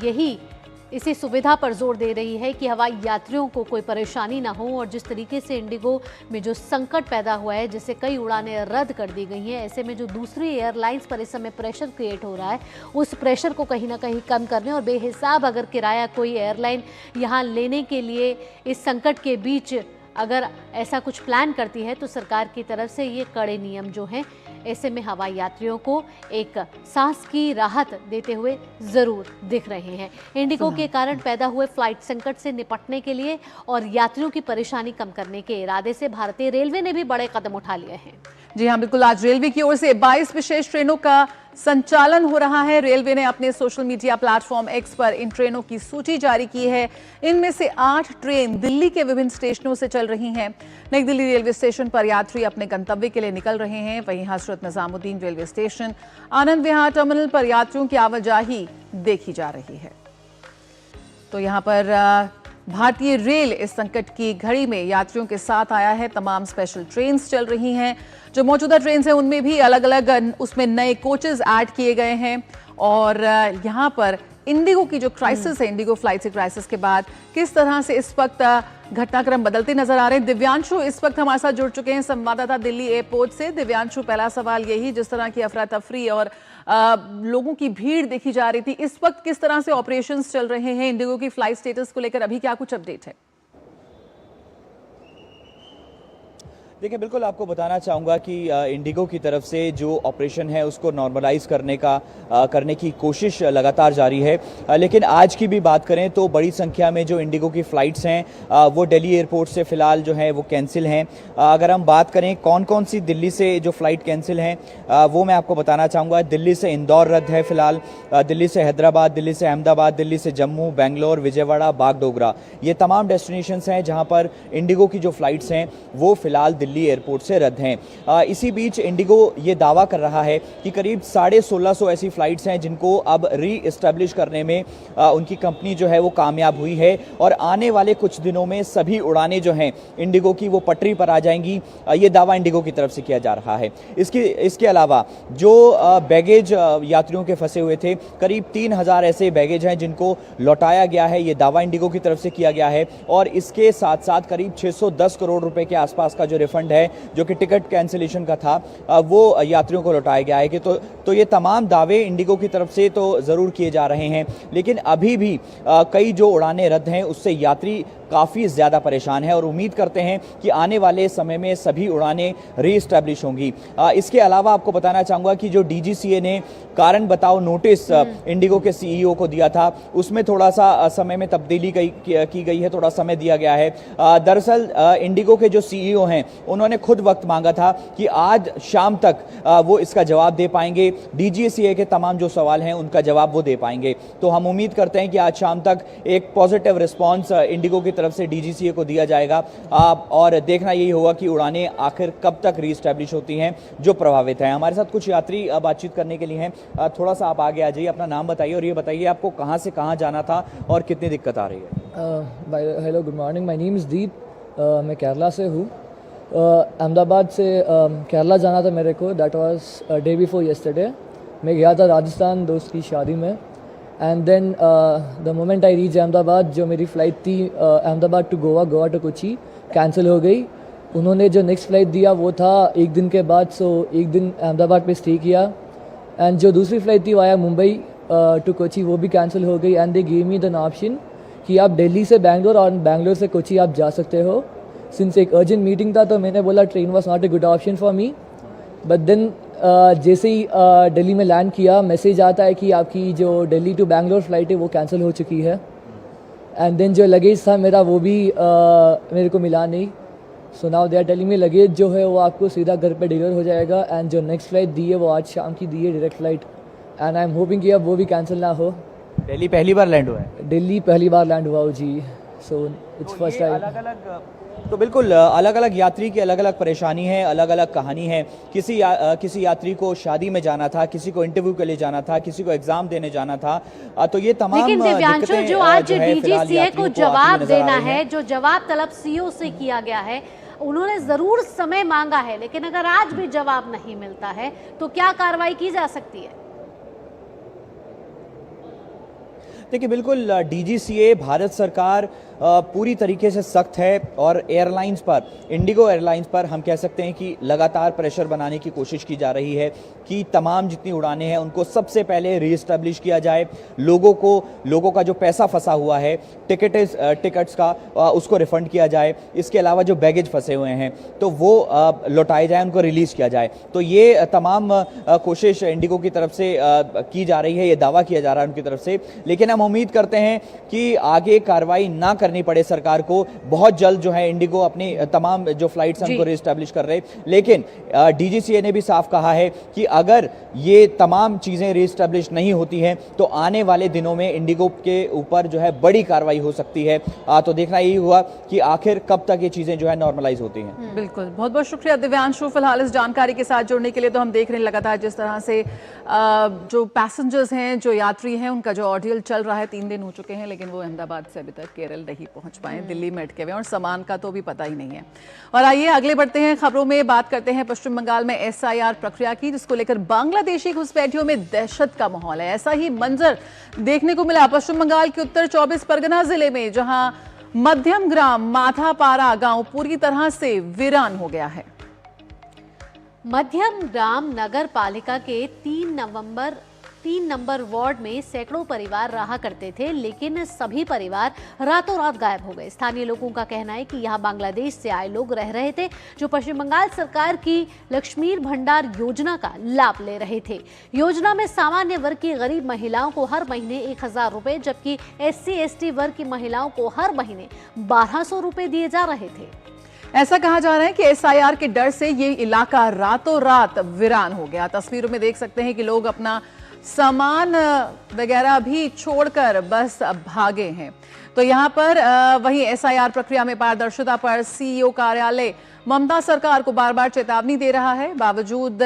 इसी सुविधा पर जोर दे रही है कि हवाई यात्रियों को कोई परेशानी ना हो। और जिस तरीके से इंडिगो में जो संकट पैदा हुआ है, जिससे कई उड़ानें रद्द कर दी गई हैं, ऐसे में जो दूसरी एयरलाइंस पर इस समय प्रेशर क्रिएट हो रहा है, उस प्रेशर को कहीं ना कहीं कम करने और बेहिसाब अगर किराया कोई एयरलाइन यहाँ लेने के लिए इस संकट के बीच अगर ऐसा कुछ प्लान करती है, तो सरकार की तरफ से ये कड़े नियम जो हैं, ऐसे में हवाई यात्रियों को एक सांस की राहत देते हुए जरूर दिख रहे हैं। इंडिगो के कारण पैदा हुए फ्लाइट संकट से निपटने के लिए और यात्रियों की परेशानी कम करने के इरादे से भारतीय रेलवे ने भी बड़े कदम उठा लिए हैं। जी हाँ, बिल्कुल। आज रेलवे की ओर से 22 विशेष ट्रेनों का संचालन हो रहा है। रेलवे ने अपने सोशल मीडिया प्लेटफॉर्म एक्स पर इन ट्रेनों की सूची जारी की है। इनमें से 8 ट्रेन दिल्ली के विभिन्न स्टेशनों से चल रही हैं। नई दिल्ली रेलवे स्टेशन पर यात्री अपने गंतव्य के लिए निकल रहे हैं। वहीं Hazrat Nizamuddin railway station, Anand Vihar terminal पर यात्रियों की आवाजाही देखी जा रही है। तो यहाँ पर भारतीय रेल इस संकट की घड़ी में यात्रियों के साथ आया है। तमाम स्पेशल ट्रेन्स चल रही हैं। जो मौजूदा ट्रेन्स हैं उनमें भी अलग अलग उसमें नए कोचेस ऐड किए गए हैं। और यहाँ पर इंडिगो की जो क्राइसिस है, इंडिगो फ्लाइट से क्राइसिस के बाद किस तरह से इस वक्त घटनाक्रम बदलते नजर आ रहे हैं। दिव्यांशु इस वक्त हमारे साथ जुड़ चुके हैं, संवाददाता दिल्ली एयरपोर्ट से। दिव्यांशु, पहला सवाल यही, जिस तरह की अफरा तफरी और लोगों की भीड़ देखी जा रही थी, इस वक्त किस तरह से ऑपरेशंस चल रहे हैं? इंडिगो की फ्लाइट स्टेटस को लेकर अभी क्या कुछ अपडेट है? देखिए, बिल्कुल आपको बताना चाहूँगा कि इंडिगो की तरफ से जो ऑपरेशन है उसको नॉर्मलाइज करने की कोशिश लगातार जारी है। लेकिन आज की भी बात करें तो बड़ी संख्या में जो इंडिगो की फ़्लाइट्स हैं वो दिल्ली एयरपोर्ट से फ़िलहाल जो है वो कैंसिल हैं। अगर हम बात करें कौन कौन सी दिल्ली से जो फ़्लाइट कैंसिल हैं वो मैं आपको बताना चाहूँगा। दिल्ली से इंदौर रद्द है फ़िलहाल, दिल्ली से हैदराबाद, दिल्ली से अहमदाबाद, दिल्ली से जम्मू, बेंगलोर, विजयवाड़ा, बागडोगरा, ये तमाम डेस्टिनेशंस हैं जहाँ पर इंडिगो की जो फ़्लाइट्स हैं वो फ़िलहाल दिल्ली एयरपोर्ट से रद्द हैं। इसी बीच इंडिगो ये दावा कर रहा है कि करीब 1650 ऐसी फ्लाइट्स हैं जिनको अब री एस्टैब्लिश करने में उनकी कंपनी जो है वो कामयाब हुई है और आने वाले कुछ दिनों में सभी उड़ानें जो हैं इंडिगो की वो पटरी पर आ जाएंगी। ये दावा इंडिगो की तरफ से किया जा रहा है। इसके अलावा जो बैगेज यात्रियों के फंसे हुए थे, करीब 3000 ऐसे बैगेज हैं जिनको लौटाया गया है। ये दावा इंडिगो की तरफ से किया गया है और इसके साथ साथ करीब 610 करोड़ रुपए के आसपास का जो रिफंड है, जो कि टिकट कैंसिलेशन का था, वो यात्रियों को लौटाया गया है। कि तो ये तमाम दावे इंडिगो की तरफ से तो ज़रूर किए जा रहे हैं, लेकिन अभी भी कई जो उड़ानें रद्द हैं उससे यात्री काफ़ी ज़्यादा परेशान है और उम्मीद करते हैं कि आने वाले समय में सभी उड़ानें रीएस्टैब्लिश होंगी। इसके अलावा आपको बताना चाहूँगा कि जो डीजीसीए ने कारण बताओ नोटिस इंडिगो के सीईओ को दिया था, उसमें थोड़ा सा समय में तब्दीली की गई है, थोड़ा समय दिया गया है। दरअसल इंडिगो के जो सीईओ हैं उन्होंने खुद वक्त मांगा था कि आज शाम तक वो इसका जवाब दे पाएंगे। डीजीसीए के तमाम जो सवाल हैं उनका जवाब वो दे पाएंगे। तो हम उम्मीद करते हैं कि आज शाम तक एक पॉजिटिव रिस्पॉन्स इंडिगो की तरफ से डीजीसीए को दिया जाएगा और देखना यही होगा कि उड़ानें आखिर कब तक रीएस्टैब्लिश होती हैं जो प्रभावित हैं। हमारे साथ कुछ यात्री बातचीत करने के लिए हैं। थोड़ा सा आप आगे आ जाइए, अपना नाम बताइए और ये बताइए आपको कहाँ से कहाँ जाना था और कितनी दिक्कत आ रही है। Hello, good morning, my name is Deep, मैं केरला से हूँ। अहमदाबाद से केरला जाना था मेरे को। That was day before yesterday. मैं गया था राजस्थान दोस्त की शादी में। And then the moment I reach Ahmedabad, जो मेरी फ़्लाइट थी Ahmedabad to Goa, Goa to Kochi, cancel हो गई। उन्होंने जो नेक्स्ट फ़्लाइट दिया वो था एक दिन के बाद, सो एक दिन अहमदाबाद पे स्टे किया। एंड जो दूसरी फ़्लाइट थी वाया मुंबई, टू कोची वो भी कैंसिल हो गई and they give me the option कि आप दिल्ली से बैंगलोर और बैंगलोर से कोची आप जा सकते हो। सिंस एक अर्जेंट मीटिंग था तो मैंने बोला train was not a good option for me, but then जैसे ही दिल्ली में लैंड किया मैसेज आता है कि आपकी जो दिल्ली टू बैंगलोर फ्लाइट है वो कैंसिल हो चुकी है। एंड देन जो लगेज था मेरा वो भी मेरे को मिला नहीं। So now they are telling me luggage जो है वो आपको सीधा घर पे डिलीवर हो जाएगा एंड जो नेक्स्ट फ्लाइट दी है वो आज शाम की दी है direct flight, and I am hoping कि अब वो भी कैंसिल ना हो। दिल्ली पहली बार लैंड हुआ है? दिल्ली पहली बार लैंड हुआ हो जी। So it's first time. तो बिल्कुल अलग अलग यात्री की अलग अलग परेशानी है, अलग अलग कहानी है। किसी यात्री को शादी में जाना था, किसी को इंटरव्यू के लिए जाना था, किसी को एग्जाम देने जाना था। तो ये तमाम लेकिन दिव्यांशु जो आज डीजीसीए को जवाब देना है, जो जवाब तलब सीओ से किया गया है, उन्होंने जरूर समय मांगा है, लेकिन अगर आज भी जवाब नहीं मिलता है तो क्या कार्रवाई की जा सकती है? देखिए बिल्कुल डीजीसीए भारत सरकार पूरी तरीके से सख्त है और एयरलाइंस पर, इंडिगो एयरलाइंस पर हम कह सकते हैं कि लगातार प्रेशर बनाने की कोशिश की जा रही है कि तमाम जितनी उड़ानें हैं उनको सबसे पहले रीएस्टैब्लिश किया जाए। लोगों का जो पैसा फंसा हुआ है टिकट्स का उसको रिफंड किया जाए। इसके अलावा जो बैगेज फंसे हुए हैं तो वो लौटाए जाए, उनको रिलीज़ किया जाए। तो ये तमाम कोशिश इंडिगो की तरफ से की जा रही है, ये दावा किया जा रहा है उनकी तरफ से। लेकिन हम उम्मीद करते हैं कि आगे कार्रवाई ना करनी पड़े सरकार को। बहुत जल्द जो है इंडिगो अपनी तमाम जो फ्लाइट्स हैं उनको रीएस्टैब्लिश कर रहे। लेकिन डीजीसीए ने भी साफ कहा है कि अगर ये तमाम चीजें रीएस्टैब्लिश नहीं होती हैं तो आने वाले दिनों में इंडिगो के ऊपर जो है बड़ी कार्रवाई हो सकती है। तो देखना यही हुआ कि आखिर कब तक ये चीजें जो है नॉर्मलाइज होती हैं। बिल्कुल, बहुत बहुत शुक्रिया दिव्यांशु फिलहाल इस जानकारी के साथ जुड़ने के लिए। तो हम देख रहे हैं लगातार जिस तरह से जो पैसेंजर्स हैं, जो यात्री हैं, उनका जो ऑर्डियल चल रहा है, 3 दिन हो चुके हैं लेकिन वो अहमदाबाद से अभी तक केरल नहीं पहुंच पाए, दिल्ली में अटके हुए और सामान का तो भी पता ही नहीं है। और आइए आगे बढ़ते हैं, खबरों में बात करते हैं पश्चिम बंगाल में एसआईआर प्रक्रिया की, जिसको लेकर बांग्लादेशी घुसपैठियों में दहशत का माहौल है। ऐसा ही मंजर देखने को मिला पश्चिम बंगाल के उत्तर 24 परगना जिले में, जहां मध्यम ग्राम माथापारा गांव पूरी तरह से वीरान हो गया है। मध्यम ग्राम नगर पालिका के 3 नंबर वार्ड में सैकड़ों परिवार रहा करते थे, लेकिन सभी परिवार रातों रात गायब हो गए। स्थानीय लोगों का कहना है कि यहाँ बांग्लादेश से आए लोग रह रहे थे, जो पश्चिम बंगाल सरकार की लक्ष्मीर भंडार योजना का लाभ ले रहे थे। योजना में सामान्य वर्ग की गरीब महिलाओं को हर महीने 1000 रुपए, जबकि SC/ST वर्ग की महिलाओं को हर महीने 1200 रुपए दिए जा रहे थे। ऐसा कहा जा रहा है कि एसआईआर के डर से ये इलाका रातों रात वीरान हो गया। तस्वीरों में देख सकते हैं कि लोग अपना सामान वगैरह भी छोड़कर बस भागे हैं। तो यहाँ पर वही एसआईआर प्रक्रिया में पारदर्शिता पर सीईओ कार्यालय ममता सरकार को बार बार चेतावनी दे रहा है। बावजूद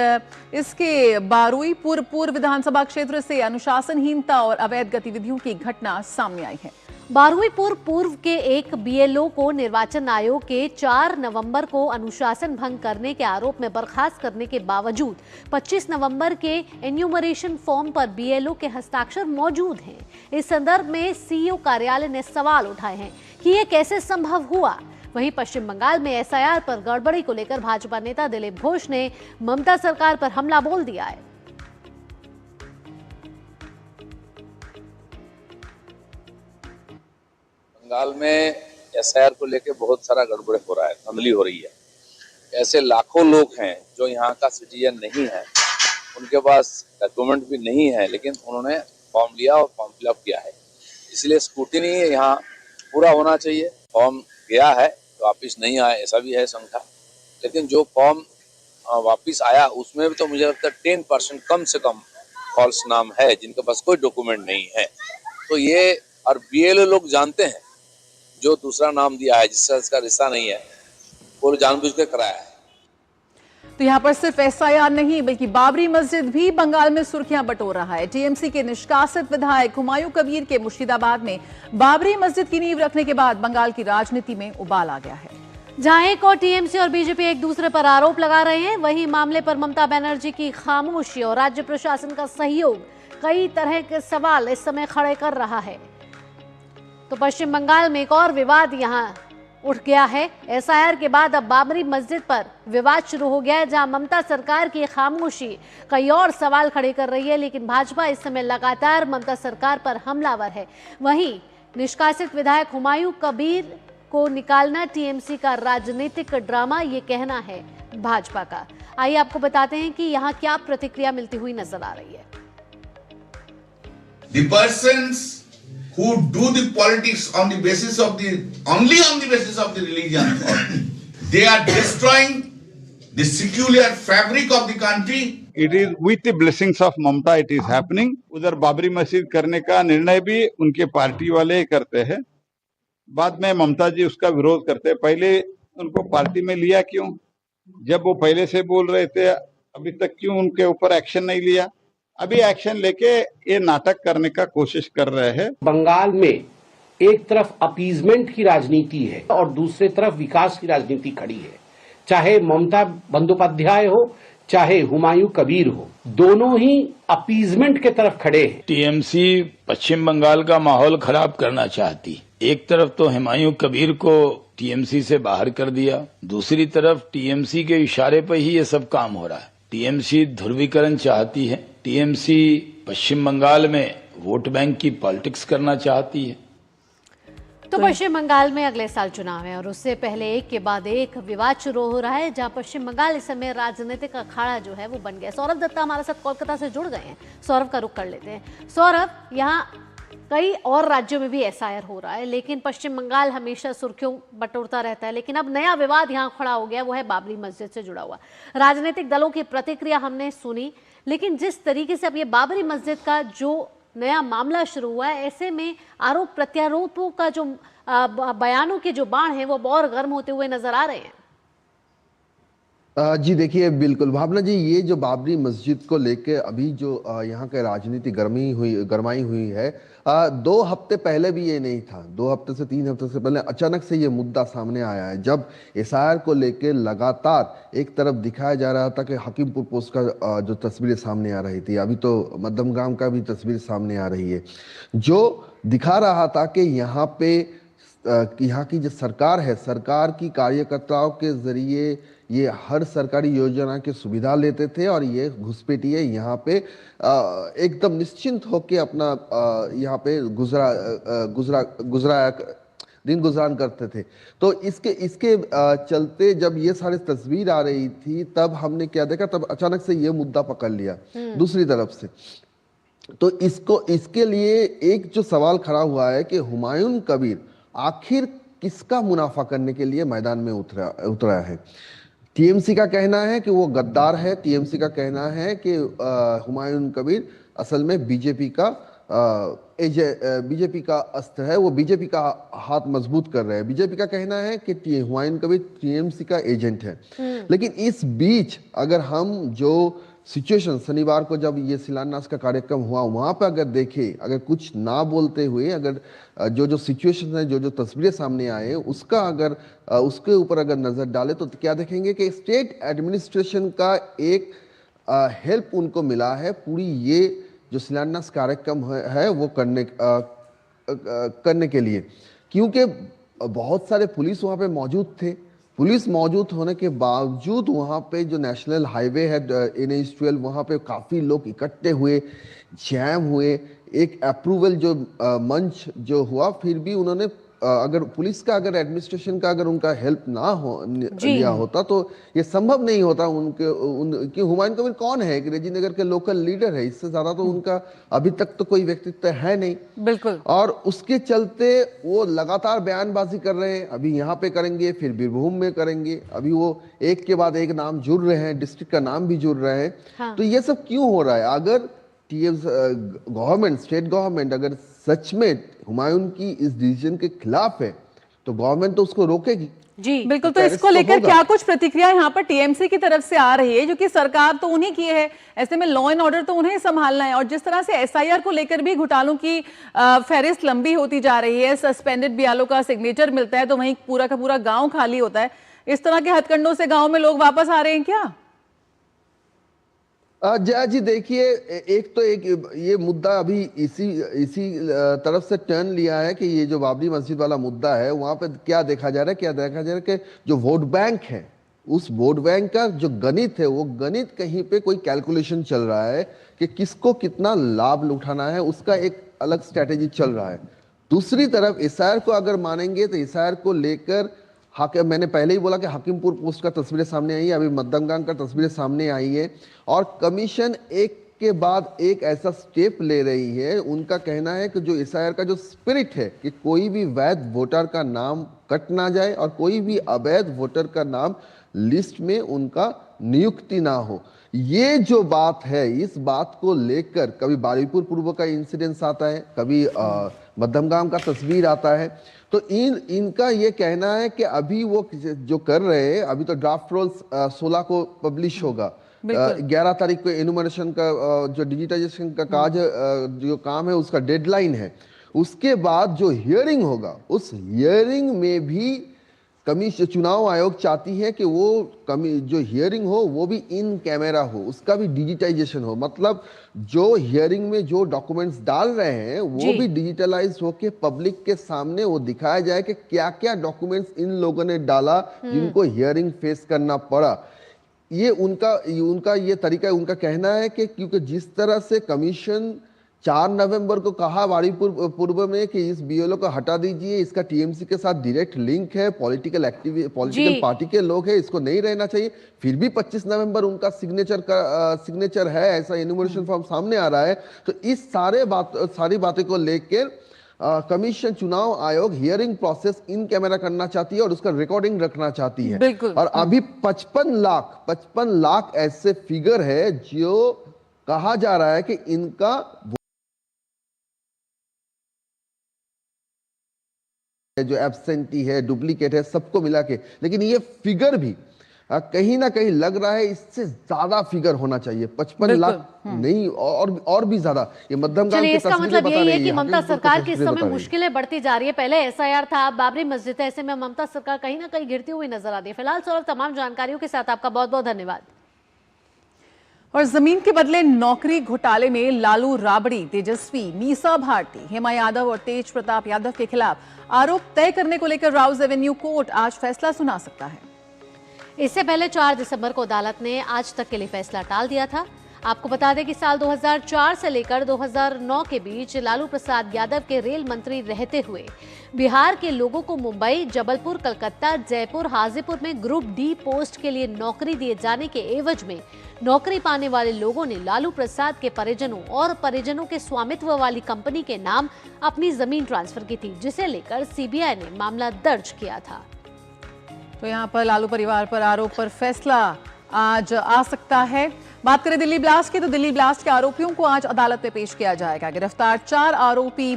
इसके बारुई पूर्व विधानसभा क्षेत्र से अनुशासनहीनता और अवैध गतिविधियों की घटना सामने आई है। बारुईपुर पूर्व के एक बीएलओ को निर्वाचन आयोग के 4 नवंबर को अनुशासन भंग करने के आरोप में बर्खास्त करने के बावजूद 25 नवंबर के एन्यूमरेशन फॉर्म पर बीएलओ के हस्ताक्षर मौजूद हैं। इस संदर्भ में सीईओ कार्यालय ने सवाल उठाए हैं कि ये कैसे संभव हुआ। वहीं पश्चिम बंगाल में एसआईआर पर गड़बड़ी को लेकर भाजपा नेता दिलीप घोष ने ममता सरकार पर हमला बोल दिया है। बंगाल में एसआईआर को लेकर बहुत सारा गड़बड़ हो रहा है, धांधली हो रही है। ऐसे लाखों लोग हैं जो यहाँ का सिटीजन नहीं है, उनके पास डॉक्यूमेंट भी नहीं है, लेकिन उन्होंने फॉर्म लिया और फॉर्म फिलअप किया है। इसलिए स्क्रूटिनी यहाँ पूरा होना चाहिए। फॉर्म गया है तो वापिस नहीं आया, ऐसा भी है शंका। लेकिन जो फॉर्म वापिस आया उसमें भी तो मुझे लगता है 10% कम से कम फॉल्स नाम है, जिनके पास कोई डॉक्यूमेंट नहीं है। तो ये और बीएलओ लोग जानते हैं जो दूसरा नाम दिया है जिससे इसका रिश्ता नहीं है, वो जानबूझ के कराया है। तो यहाँ पर सिर्फ एसआईआर नहीं बल्कि बाबरी मस्जिद भी बंगाल में सुर्खियां बटोर रहा है। टीएमसी के निष्कासित विधायक हुमायूं कबीर के मुर्शिदाबाद में बाबरी मस्जिद की नींव रखने के बाद बंगाल की राजनीति में उबाल आ गया है। जहां एक और टीएमसी और बीजेपी एक दूसरे पर आरोप लगा रहे हैं, वहीं मामले पर ममता बनर्जी की खामोशी और राज्य प्रशासन का सहयोग कई तरह के सवाल इस समय खड़े कर रहा है। तो पश्चिम बंगाल में एक और विवाद यहां उठ गया है। एसआईआर के बाद अब बाबरी मस्जिद पर विवाद शुरू हो गया है, जहां ममता सरकार की खामोशी कई और सवाल खड़े कर रही है, लेकिन भाजपा इस समय लगातार ममता सरकार पर हमलावर है। वहीं निष्कासित विधायक हुमायूं कबीर को निकालना टीएमसी का राजनीतिक ड्रामा, ये कहना है भाजपा का। आइए आपको बताते हैं कि यहाँ क्या प्रतिक्रिया मिलती हुई नजर आ रही है। The persons who do the politics on the basis of only on the basis of the religion, they are destroying the secular fabric of the country. It is with the blessings of Mamta it is happening. उधर बाबरी मस्जिद करने का निर्णय भी उनके party वाले ही करते हैं। बाद में ममता जी उसका विरोध करते हैं। पहले उनको पार्टी में लिया क्यों? जब वो पहले से बोल रहे थे, अभी तक क्यों उनके ऊपर एक्शन नहीं लिया? अभी एक्शन लेके ये नाटक करने का कोशिश कर रहे हैं। बंगाल में एक तरफ अपीजमेंट की राजनीति है और दूसरी तरफ विकास की राजनीति खड़ी है। चाहे ममता बंदोपाध्याय हो, चाहे हुमायूं कबीर हो, दोनों ही अपीजमेंट के तरफ खड़े हैं। टीएमसी पश्चिम बंगाल का माहौल खराब करना चाहती। एक तरफ तो हुमायूं कबीर को टीएमसी से बाहर कर दिया, दूसरी तरफ टीएमसी के इशारे पर ही ये सब काम हो रहा है। टीएमसी ध्रुवीकरण चाहती है, टीएमसी पश्चिम बंगाल में वोट बैंक की पॉलिटिक्स करना चाहती है। तो पश्चिम बंगाल में अगले साल चुनाव है और उससे पहले एक के बाद एक विवाद शुरू हो रहा है, जहां पश्चिम बंगाल इस समय राजनीतिक अखाड़ा जो है वो बन गया। सौरभ दत्ता हमारे साथ कोलकाता से जुड़ गए हैं, सौरभ का रुख कर लेते हैं। सौरभ, यहाँ कई और राज्यों में भी एसआईआर हो रहा है, लेकिन पश्चिम बंगाल हमेशा सुर्खियों बटोरता रहता है। लेकिन अब नया विवाद यहाँ खड़ा हो गया, वो है बाबरी मस्जिद से जुड़ा हुआ। राजनीतिक दलों की प्रतिक्रिया हमने सुनी, लेकिन जिस तरीके से अब ये बाबरी मस्जिद का जो नया मामला शुरू हुआ है, ऐसे में आरोप प्रत्यारोपों का जो बयानों के जो बाण हैं वो और गर्म होते हुए नजर आ रहे हैं। जी देखिए, बिल्कुल भावना जी, ये जो बाबरी मस्जिद को लेके अभी जो यहाँ के राजनीति गरमाई हुई है, 2 हफ्ते पहले भी ये नहीं था। 2 हफ्ते से 3 हफ्ते से पहले अचानक से ये मुद्दा सामने आया है, जब एसआईआर को लेके लगातार एक तरफ दिखाया जा रहा था कि हकीमपुर पोस्ट का जो तस्वीरें सामने आ रही थी, अभी तो मध्यमग्राम का भी तस्वीर सामने आ रही है, जो दिखा रहा था कि यहाँ पे यहाँ की जो सरकार है, सरकार की कार्यकर्ताओं के जरिए ये हर सरकारी योजना की सुविधा लेते थे और ये घुसपैठिए यहाँ पे एकदम निश्चिंत होके अपना यहाँ पे दिन गुजरान करते थे। तो इसके चलते जब ये सारी तस्वीर आ रही थी, तब हमने क्या देखा, तब अचानक से ये मुद्दा पकड़ लिया दूसरी तरफ से। तो इसके लिए एक जो सवाल खड़ा हुआ है कि हुमायूं कबीर आखिर किसका मुनाफा करने के लिए मैदान में उतरा है। टीएमसी का कहना है कि वो गद्दार है, टीएमसी का कहना है कि हुमायूं कबीर असल में बीजेपी का अस्त्र है, वो बीजेपी का हाथ मजबूत कर रहे हैं। बीजेपी का कहना है कि हुमायूं कबीर टीएमसी का एजेंट है। लेकिन इस बीच अगर हम जो सिचुएशन शनिवार को जब ये शिलान्यास का कार्यक्रम हुआ, वहां पर अगर देखें, अगर कुछ ना बोलते हुए अगर जो सिचुएशन है, जो तस्वीरें सामने आए, उसका अगर उसके ऊपर अगर नजर डाले तो क्या देखेंगे कि स्टेट एडमिनिस्ट्रेशन का एक हेल्प उनको मिला है पूरी ये जो शिलान्यास कार्यक्रम है वो करने के लिए, क्योंकि बहुत सारे पुलिस वहां पे मौजूद थे। पुलिस मौजूद होने के बावजूद वहाँ पे जो नेशनल हाईवे है NH-12, वहाँ पे काफ़ी लोग इकट्ठे हुए, जैम हुए, एक अप्रूवल जो मंच जो हुआ, फिर भी उन्होंने अगर पुलिस का अगर एडमिनिस्ट्रेशन का अगर उनका हेल्प ना लिया होता तो ये संभव नहीं होता। उनके हुमायूं कबीर कौन है? एक रेजीनगर के लोकल लीडर है, इससे ज्यादा तो उनका अभी तक तो कोई व्यक्तित्व है नहीं। बिल्कुल। और उसके चलते वो लगातार बयानबाजी कर रहे हैं, अभी यहाँ पे करेंगे, फिर बीरभूम में करेंगे, अभी वो एक के बाद एक नाम जुड़ रहे हैं, डिस्ट्रिक्ट का नाम भी जुड़ रहे हैं। हाँ। तो ये सब क्यों हो रहा है? अगर गवर्नमेंट, स्टेट गवर्नमेंट अगर सच में हुमायूं की इस डिसीजन के खिलाफ है तो गवर्नमेंट तो उसको रोकेगी। जी बिल्कुल। तो इसको लेकर क्या कुछ प्रतिक्रिया यहाँ पर टीएमसी की तरफ से आ रही है, जो कि सरकार तो उन्हीं की है, ऐसे में लॉ एंड ऑर्डर तो उन्हें संभालना है, और जिस तरह से एसआईआर को लेकर भी घोटालों की फहरिस्त लंबी होती जा रही है, सस्पेंडेड बीएलओ का सिग्नेचर मिलता है तो वहीं पूरा का पूरा गांव खाली होता है। इस तरह के हथकंडों से गांव में लोग वापस आ रहे हैं क्या? जया जी देखिए, एक ये मुद्दा अभी इसी तरफ से टर्न लिया है कि ये जो बाबरी मस्जिद वाला मुद्दा है, वहां पे क्या देखा जा रहा है कि जो वोट बैंक है, उस वोट बैंक का जो गणित है, वो गणित कहीं पे कोई कैलकुलेशन चल रहा है कि किसको कितना लाभ उठाना है, उसका एक अलग स्ट्रेटेजी चल रहा है। दूसरी तरफ एसआईआर को अगर मानेंगे तो एसआईआर को लेकर मैंने पहले ही बोला कि हकीमपुर पोस्ट का तस्वीरें सामने आई है, अभी मध्यमगांव का तस्वीरें सामने आई है, और कमीशन एक के बाद एक ऐसा स्टेप ले रही है। उनका कहना है कि जो एसआईआर का जो स्पिरिट है कि कोई भी वैध वोटर का नाम कट ना जाए और कोई भी अवैध वोटर का नाम लिस्ट में उनका नियुक्ति ना हो, ये जो बात है, इस बात को लेकर कभी बारुईपुर पूर्व का इंसिडेंस आता है, कभी मध्यमगांव का तस्वीर आता है, तो इनका ये कहना है कि अभी वो जो कर रहे हैं, अभी तो ड्राफ्ट रोल्स 16 को पब्लिश होगा, 11 तारीख को एनुमरेशन का जो डिजिटाइजेशन का जो काम है उसका डेडलाइन है। उसके बाद जो हियरिंग होगा, उस हियरिंग में भी कमीशन चुनाव आयोग चाहती है कि वो जो हियरिंग हो वो भी इन कैमरा हो, उसका भी डिजिटाइजेशन हो, मतलब जो हियरिंग में जो डॉक्यूमेंट्स डाल रहे हैं वो भी डिजिटलाइज होके पब्लिक के सामने वो दिखाया जाए कि क्या क्या डॉक्यूमेंट्स इन लोगों ने डाला जिनको हियरिंग फेस करना पड़ा। ये उनका ये तरीका है। उनका कहना है कि क्योंकि जिस तरह से कमीशन 4 नवंबर को कहा बारुईपुर पूर्व में कि इस बीएलओ को हटा दीजिए, इसका टीएमसी के साथ डायरेक्ट लिंक है, पॉलिटिकल पार्टी के लोग हैं, इसको नहीं रहना चाहिए, फिर भी 25 नवंबर उनका सिग्नेचर है, ऐसा एनुमरेशन फॉर्म सामने आ रहा है। तो इस सारी बातें को लेकर कमीशन चुनाव आयोग हियरिंग प्रोसेस इन कैमरा करना चाहती है और उसका रिकॉर्डिंग रखना चाहती है। और अभी 55 लाख ऐसे फिगर है जो कहा जा रहा है कि इनका जो एब्सेंटी है, डुप्लीकेट है, सबको मिला के, लेकिन ये फिगर भी कहीं ना कहीं लग रहा है इससे ज्यादा फिगर होना चाहिए, 55 लाख नहीं और भी ज्यादा। ये मध्यमगांव की इसका मतलब बता यही है रही कि ममता सरकार की इस समय मुश्किलें बढ़ती जा रही है। पहले एसआईआर था, अब बाबरी मस्जिद है, ऐसे में ममता सरकार कहीं ना कहीं गिरती हुई नजर आती है। फिलहाल सौरभ, तमाम जानकारियों के साथ आपका बहुत बहुत धन्यवाद। और जमीन के बदले नौकरी घोटाले में लालू राबड़ी, तेजस्वी, मीसा भारती, हेमा यादव और तेज प्रताप यादव के खिलाफ आरोप तय करने को लेकर राउज एवेन्यू कोर्ट आज फैसला सुना सकता है। इससे पहले 4 दिसंबर को अदालत ने आज तक के लिए फैसला टाल दिया था। आपको बता दें कि साल 2004 से लेकर 2009 के बीच लालू प्रसाद यादव के रेल मंत्री रहते हुए बिहार के लोगों को मुंबई, जबलपुर, कलकत्ता, जयपुर, हाजीपुर में ग्रुप डी पोस्ट के लिए नौकरी दिए जाने के एवज में नौकरी पाने वाले लोगों ने लालू प्रसाद के परिजनों और परिजनों के स्वामित्व वाली कंपनी के नाम अपनी जमीन ट्रांसफर की थी, जिसे लेकर सीबीआई ने मामला दर्ज किया था। तो यहाँ पर लालू परिवार पर आरोप पर फैसला आज आ सकता है। बात करें दिल्ली ब्लास्ट की, तो दिल्ली ब्लास्ट के आरोपियों को आज अदालत में पेश किया जाएगा। गिरफ्तार 4 आरोपी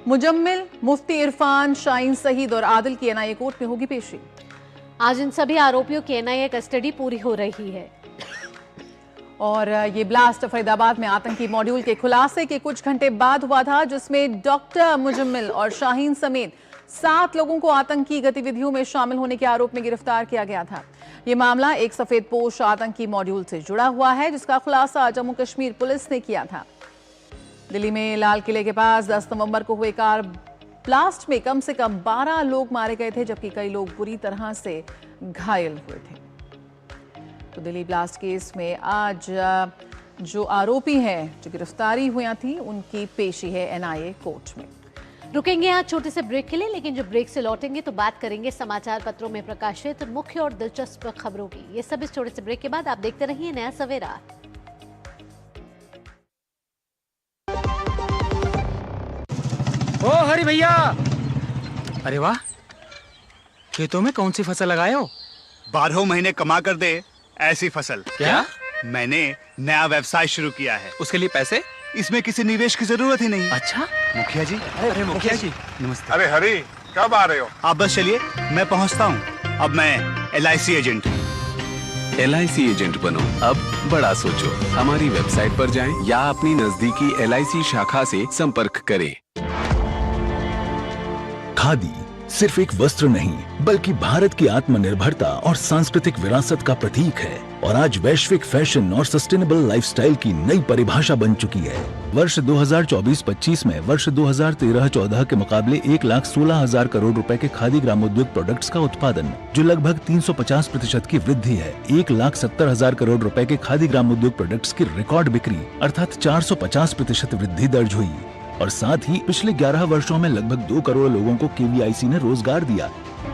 मुजम्मिल, मुफ्ती इरफान, शाहीन सईद और आदिल की एनआईए कोर्ट में होगी पेशी। आज इन सभी आरोपियों की एनआईए कस्टडी पूरी हो रही है। और ये ब्लास्ट फरीदाबाद में आतंकी मॉड्यूल के खुलासे के कुछ घंटे बाद हुआ था, जिसमें डॉक्टर मुजम्मिल और शाहीन समेत 7 लोगों को आतंकी गतिविधियों में शामिल होने के आरोप में गिरफ्तार किया गया था। ये मामला एक सफेद पोश आतंकी मॉड्यूल से जुड़ा हुआ है, जिसका खुलासा जम्मू कश्मीर पुलिस ने किया था। दिल्ली में लाल किले के पास 10 नवंबर को हुए कार ब्लास्ट में कम से कम 12 लोग मारे गए थे, जबकि कई लोग बुरी तरह से घायल हुए थे। तो दिल्ली ब्लास्ट केस में आज जो आरोपी हैं, जो गिरफ्तारी हुई थी, उनकी पेशी है एनआईए कोर्ट में। रुकेंगे यहाँ छोटे से ब्रेक के लिए, लेकिन जब ब्रेक से लौटेंगे तो बात करेंगे समाचार पत्रों में प्रकाशित मुख्य और दिलचस्प खबरों की। ये सब इस छोटे से ब्रेक के बाद। आप देखते रहिए नया सवेरा। ओ हरी भैया, अरे वाह, खेतों में कौन सी फसल लगाए हो? 12 महीने कमा कर दे ऐसी फसल। क्या? मैंने नया व्यवसाय शुरू किया है। उसके लिए पैसे? इसमें किसी निवेश की जरूरत ही नहीं। अच्छा मुखिया जी। अरे मुखिया जी नमस्ते। अरे हरी, कब आ रहे हो? आप बस चलिए, मैं पहुंचता हूं। अब मैं LIC एजेंट हूं। LIC एजेंट बनो, अब बड़ा सोचो। हमारी वेबसाइट पर जाएं या अपनी नजदीकी LIC शाखा से संपर्क करें। खादी सिर्फ एक वस्त्र नहीं बल्कि भारत की आत्मनिर्भरता और सांस्कृतिक विरासत का प्रतीक है और आज वैश्विक फैशन और सस्टेनेबल लाइफस्टाइल की नई परिभाषा बन चुकी है। वर्ष 2024-25 में वर्ष 2013-14 के मुकाबले 1,16,000 करोड़ रुपए के खादी ग्रामोद्योग प्रोडक्ट्स का उत्पादन, जो लगभग 350% की वृद्धि है। 1,70,000 करोड़ रुपए के खादी ग्रामोद्योग प्रोडक्ट्स की रिकॉर्ड बिक्री अर्थात 450% वृद्धि दर्ज हुई और साथ ही पिछले 11 वर्षों में लगभग 2 करोड़ लोगों को केवीआईसी ने रोजगार दिया।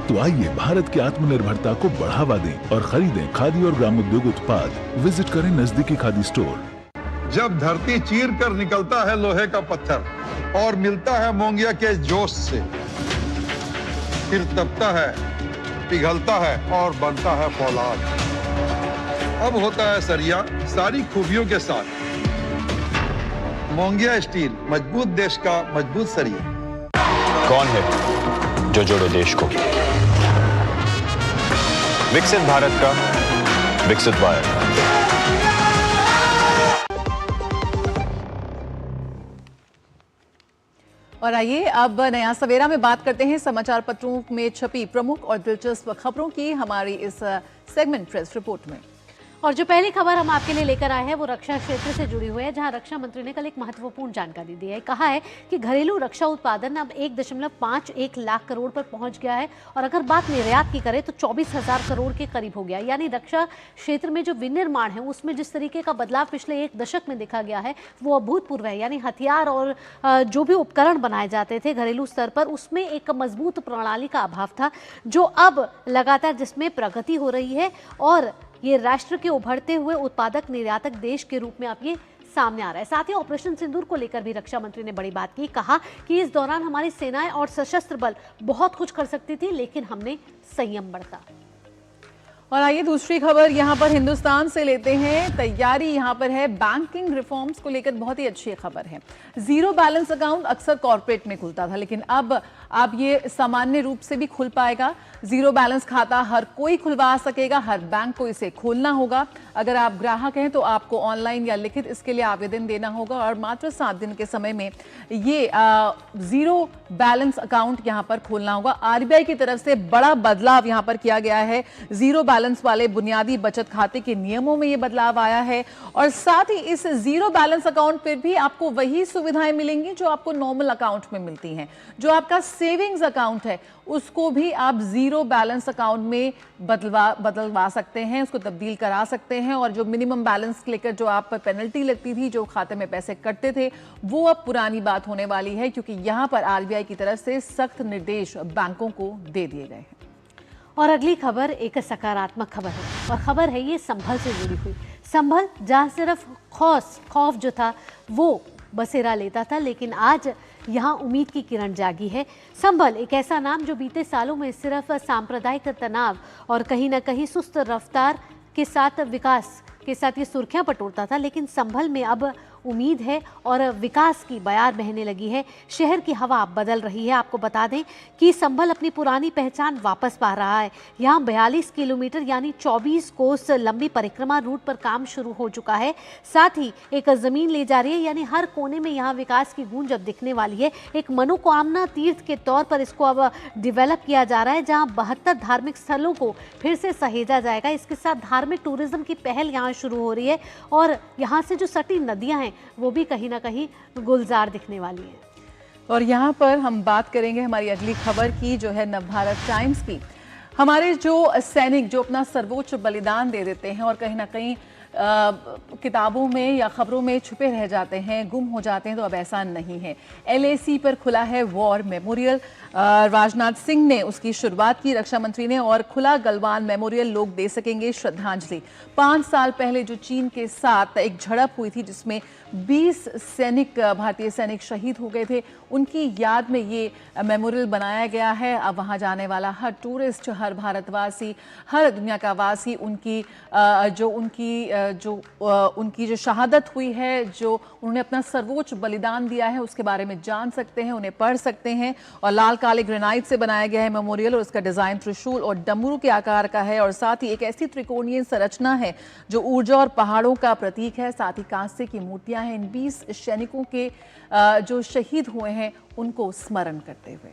तो आइए भारत की आत्मनिर्भरता को बढ़ावा दें और खरीदें खादी और ग्रामोद्योग उत्पाद। विजिट करें नजदीकी खादी स्टोर। जब धरती चीर कर निकलता है लोहे का पत्थर और मिलता है मोंगिया के जोश से, फिर तपता है, पिघलता है और बनता है फौलाद। अब होता है सरिया सारी खूबियों के साथ। मोंगिया स्टील, मजबूत देश का मजबूत सरिया। कौन है जो जोड़े देश को? विकसित भारत का विकसित भारत। और आइए अब नया सवेरा में बात करते हैं समाचार पत्रों में छपी प्रमुख और दिलचस्प खबरों की हमारी इस सेगमेंट प्रेस रिपोर्ट में। और जो पहली खबर हम आपके लिए लेकर आए हैं वो रक्षा क्षेत्र से जुड़ी हुई है, जहां रक्षा मंत्री ने कल एक महत्वपूर्ण जानकारी दी है। कहा है कि घरेलू रक्षा उत्पादन अब 1.51 लाख करोड़ पर पहुंच गया है और अगर बात निर्यात की करें तो 24,000 करोड़ के करीब हो गया। यानी रक्षा क्षेत्र में जो विनिर्माण है उसमें जिस तरीके का बदलाव पिछले 1 दशक में देखा गया है वो अभूतपूर्व है। यानी हथियार और जो भी उपकरण बनाए जाते थे घरेलू स्तर पर, उसमें एक मजबूत प्रणाली का अभाव था, जो अब लगातार जिसमें प्रगति हो रही है और ये राष्ट्र के उभरते हुए उत्पादक निर्यातक देश के रूप में अब ये सामने आ रहा है। साथ ही ऑपरेशन सिंदूर को लेकर भी रक्षा मंत्री ने बड़ी बात की। कहा कि इस दौरान हमारी सेनाएं और सशस्त्र बल बहुत कुछ कर सकती थी, लेकिन हमने संयम बरता। और आइए दूसरी खबर यहाँ पर हिंदुस्तान से लेते हैं। तैयारी यहाँ पर है बैंकिंग रिफॉर्म्स को लेकर, बहुत ही अच्छी खबर है। जीरो बैलेंस अकाउंट अक्सर कॉर्पोरेट में खुलता था, लेकिन अब ये सामान्य रूप से भी खुल पाएगा। जीरो बैलेंस खाता हर कोई खुलवा सकेगा, हर बैंक को इसे खोलना होगा। अगर आप ग्राहक हैं तो आपको ऑनलाइन या लिखित इसके लिए आवेदन देना होगा और मात्र 7 दिन के समय में ये जीरो बैलेंस अकाउंट यहाँ पर खोलना होगा। आरबीआई की तरफ से बड़ा बदलाव यहाँ पर किया गया है। जीरो बैलेंस वाले बुनियादी बचत खाते के नियमों में ये बदलाव आया है और साथ ही इस जीरो बैलेंस अकाउंट पर भी आपको वही सुविधाएं मिलेंगी जो आपको नॉर्मल अकाउंट में मिलती हैं। जो आपका सेविंग्स अकाउंट है उसको भी आप जीरो बैलेंस अकाउंट में बदलवा सकते हैं, उसको तब्दील करा सकते हैं और जो मिनिमम बैलेंस लेकर जो आप पर पेनल्टी लगती थी, जो खाते में पैसे कटते थे, वो अब पुरानी बात होने वाली है, क्योंकि यहाँ पर आरबीआई की तरफ से सख्त निर्देश बैंकों को दे दिए गए हैं। और अगली खबर एक सकारात्मक खबर है और खबर है ये संभल से जुड़ी हुई। संभल जहाँ सिर्फ खौफ जो था वो बसेरा लेता था, लेकिन आज यहाँ उम्मीद की किरण जागी है। संभल एक ऐसा नाम जो बीते सालों में सिर्फ सांप्रदायिक तनाव और कहीं ना कहीं सुस्त रफ्तार के साथ विकास के साथ ये सुर्खियां बटोरता था, लेकिन संभल में अब उम्मीद है और विकास की बयार बहने लगी है। शहर की हवा बदल रही है। आपको बता दें कि संभल अपनी पुरानी पहचान वापस पा रहा है। यहाँ 42 किलोमीटर यानी 24 कोस लंबी परिक्रमा रूट पर काम शुरू हो चुका है। साथ ही एक जमीन ले जा रही है, यानी हर कोने में यहाँ विकास की गूंज अब दिखने वाली है। एक मनोकामना तीर्थ के तौर पर इसको अब डेवलप किया जा रहा है, जहाँ 72 धार्मिक स्थलों को फिर से सहेजा जाएगा। इसके साथ धार्मिक टूरिज्म की पहल यहाँ शुरू हो रही है और यहाँ से जो सटी नदियाँ हैं वो भी कहीं ना कहीं गुलजार दिखने वाली है। और यहाँ पर हम बात करेंगे हमारी अगली खबर की, जो है नवभारत टाइम्स की। हमारे जो सैनिक जो अपना सर्वोच्च बलिदान दे देते हैं और कहीं ना कहीं किताबों में या खबरों में छुपे रह जाते हैं, गुम हो जाते हैं, तो अब ऐसा नहीं है। LAC पर खुला है वॉर मेमोरियल। राजनाथ सिंह ने उसकी शुरुआत की, रक्षा मंत्री ने, और खुला गलवान मेमोरियल। लोग दे सकेंगे श्रद्धांजलि। 5 साल पहले जो चीन के साथ एक झड़प हुई थी जिसमें 20 सैनिक, भारतीय सैनिक शहीद हो गए थे, उनकी याद में ये मेमोरियल बनाया गया है। अब वहाँ जाने वाला हर टूरिस्ट, हर भारतवासी, हर दुनिया का वासी उनकी जो शहादत हुई है, जो उन्होंने अपना सर्वोच्च बलिदान दिया है, उसके बारे में जान सकते हैं, उन्हें पढ़ सकते हैं। और लाल काले ग्रेनाइट से बनाया गया है मेमोरियल और उसका डिजाइन त्रिशूल और डमरू के आकार का है और साथ ही एक ऐसी त्रिकोणीय संरचना है जो ऊर्जा और पहाड़ों का प्रतीक है। साथ ही कांस्य की मूर्तियां हैं इन 20 सैनिकों के जो शहीद हुए हैं उनको स्मरण करते हुए।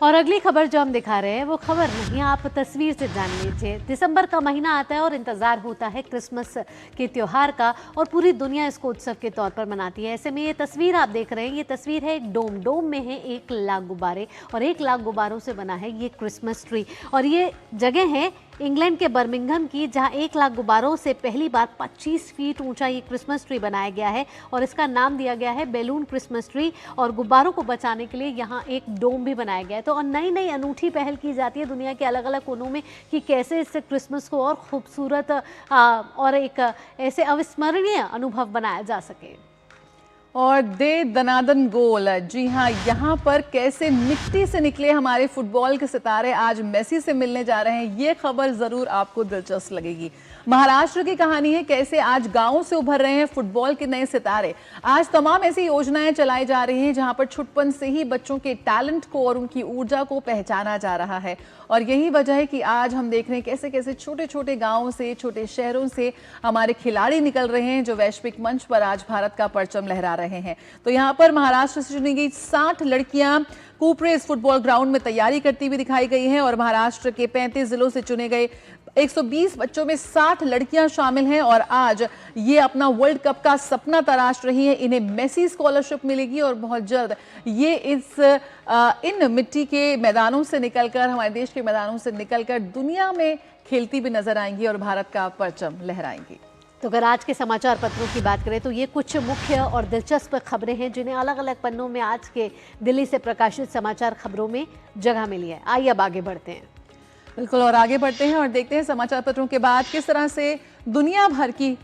और अगली खबर जो हम दिखा रहे हैं वो खबर नहीं, आप तस्वीर से जान लीजिए। दिसंबर का महीना आता है और इंतजार होता है क्रिसमस के त्योहार का, और पूरी दुनिया इसको उत्सव के तौर पर मनाती है। ऐसे में ये तस्वीर आप देख रहे हैं, ये तस्वीर है एक डोम में है 1 लाख गुब्बारे, और 1 लाख गुब्बारों से बना है ये क्रिसमस ट्री। और ये जगह है इंग्लैंड के बर्मिंघम की, जहां 1 लाख गुब्बारों से पहली बार 25 फीट ऊंचा ये क्रिसमस ट्री बनाया गया है, और इसका नाम दिया गया है बैलून क्रिसमस ट्री। और गुब्बारों को बचाने के लिए यहाँ एक डोम भी बनाया गया है। तो नई नई अनूठी पहल की जाती है दुनिया के अलग अलग कोनों में कि कैसे इससे क्रिसमस को और खूबसूरत और एक ऐसे अविस्मरणीय अनुभव बनाया जा सके। और दे दनादन गोल, जी हाँ, यहाँ पर कैसे मिट्टी से निकले हमारे फुटबॉल के सितारे आज मेसी से मिलने जा रहे हैं, ये खबर जरूर आपको दिलचस्प लगेगी। महाराष्ट्र की कहानी है कैसे आज गांव से उभर रहे हैं फुटबॉल के नए सितारे। आज तमाम ऐसी योजनाएं चलाई जा रही हैं जहां पर छुटपन से ही बच्चों के टैलेंट को और उनकी ऊर्जा को पहचाना जा रहा है। और यही वजह है कि आज हम देख रहे हैं कैसे कैसे छोटे छोटे गांवों से, छोटे शहरों से हमारे खिलाड़ी निकल रहे हैं जो वैश्विक मंच पर आज भारत का परचम लहरा रहे हैं। तो यहाँ पर महाराष्ट्र से चुनी गई 60 लड़कियां कूपरेस फुटबॉल ग्राउंड में तैयारी करती हुई दिखाई गई हैं, और महाराष्ट्र के 35 जिलों से चुने गए 120 बच्चों में 60 लड़कियां शामिल हैं। और आज ये अपना वर्ल्ड कप का सपना तराश रही हैं। इन्हें मेसी स्कॉलरशिप मिलेगी और बहुत जल्द ये इन मिट्टी के मैदानों से निकलकर, हमारे देश के मैदानों से निकलकर दुनिया में खेलती भी नजर आएंगी और भारत का परचम लहराएंगी। तो अगर आज के समाचार पत्रों की बात करें तो ये कुछ मुख्य और दिलचस्प खबरें हैं जिन्हें अलग अलग पन्नों में आज के दिल्ली से प्रकाशित समाचार खबरों में जगह मिली है। आइए अब आगे बढ़ते हैं। बिल्कुल, और आगे बढ़ते हैं और देखते हैं समाचार पत्रों के बाद किस तरह से दुनिया भर की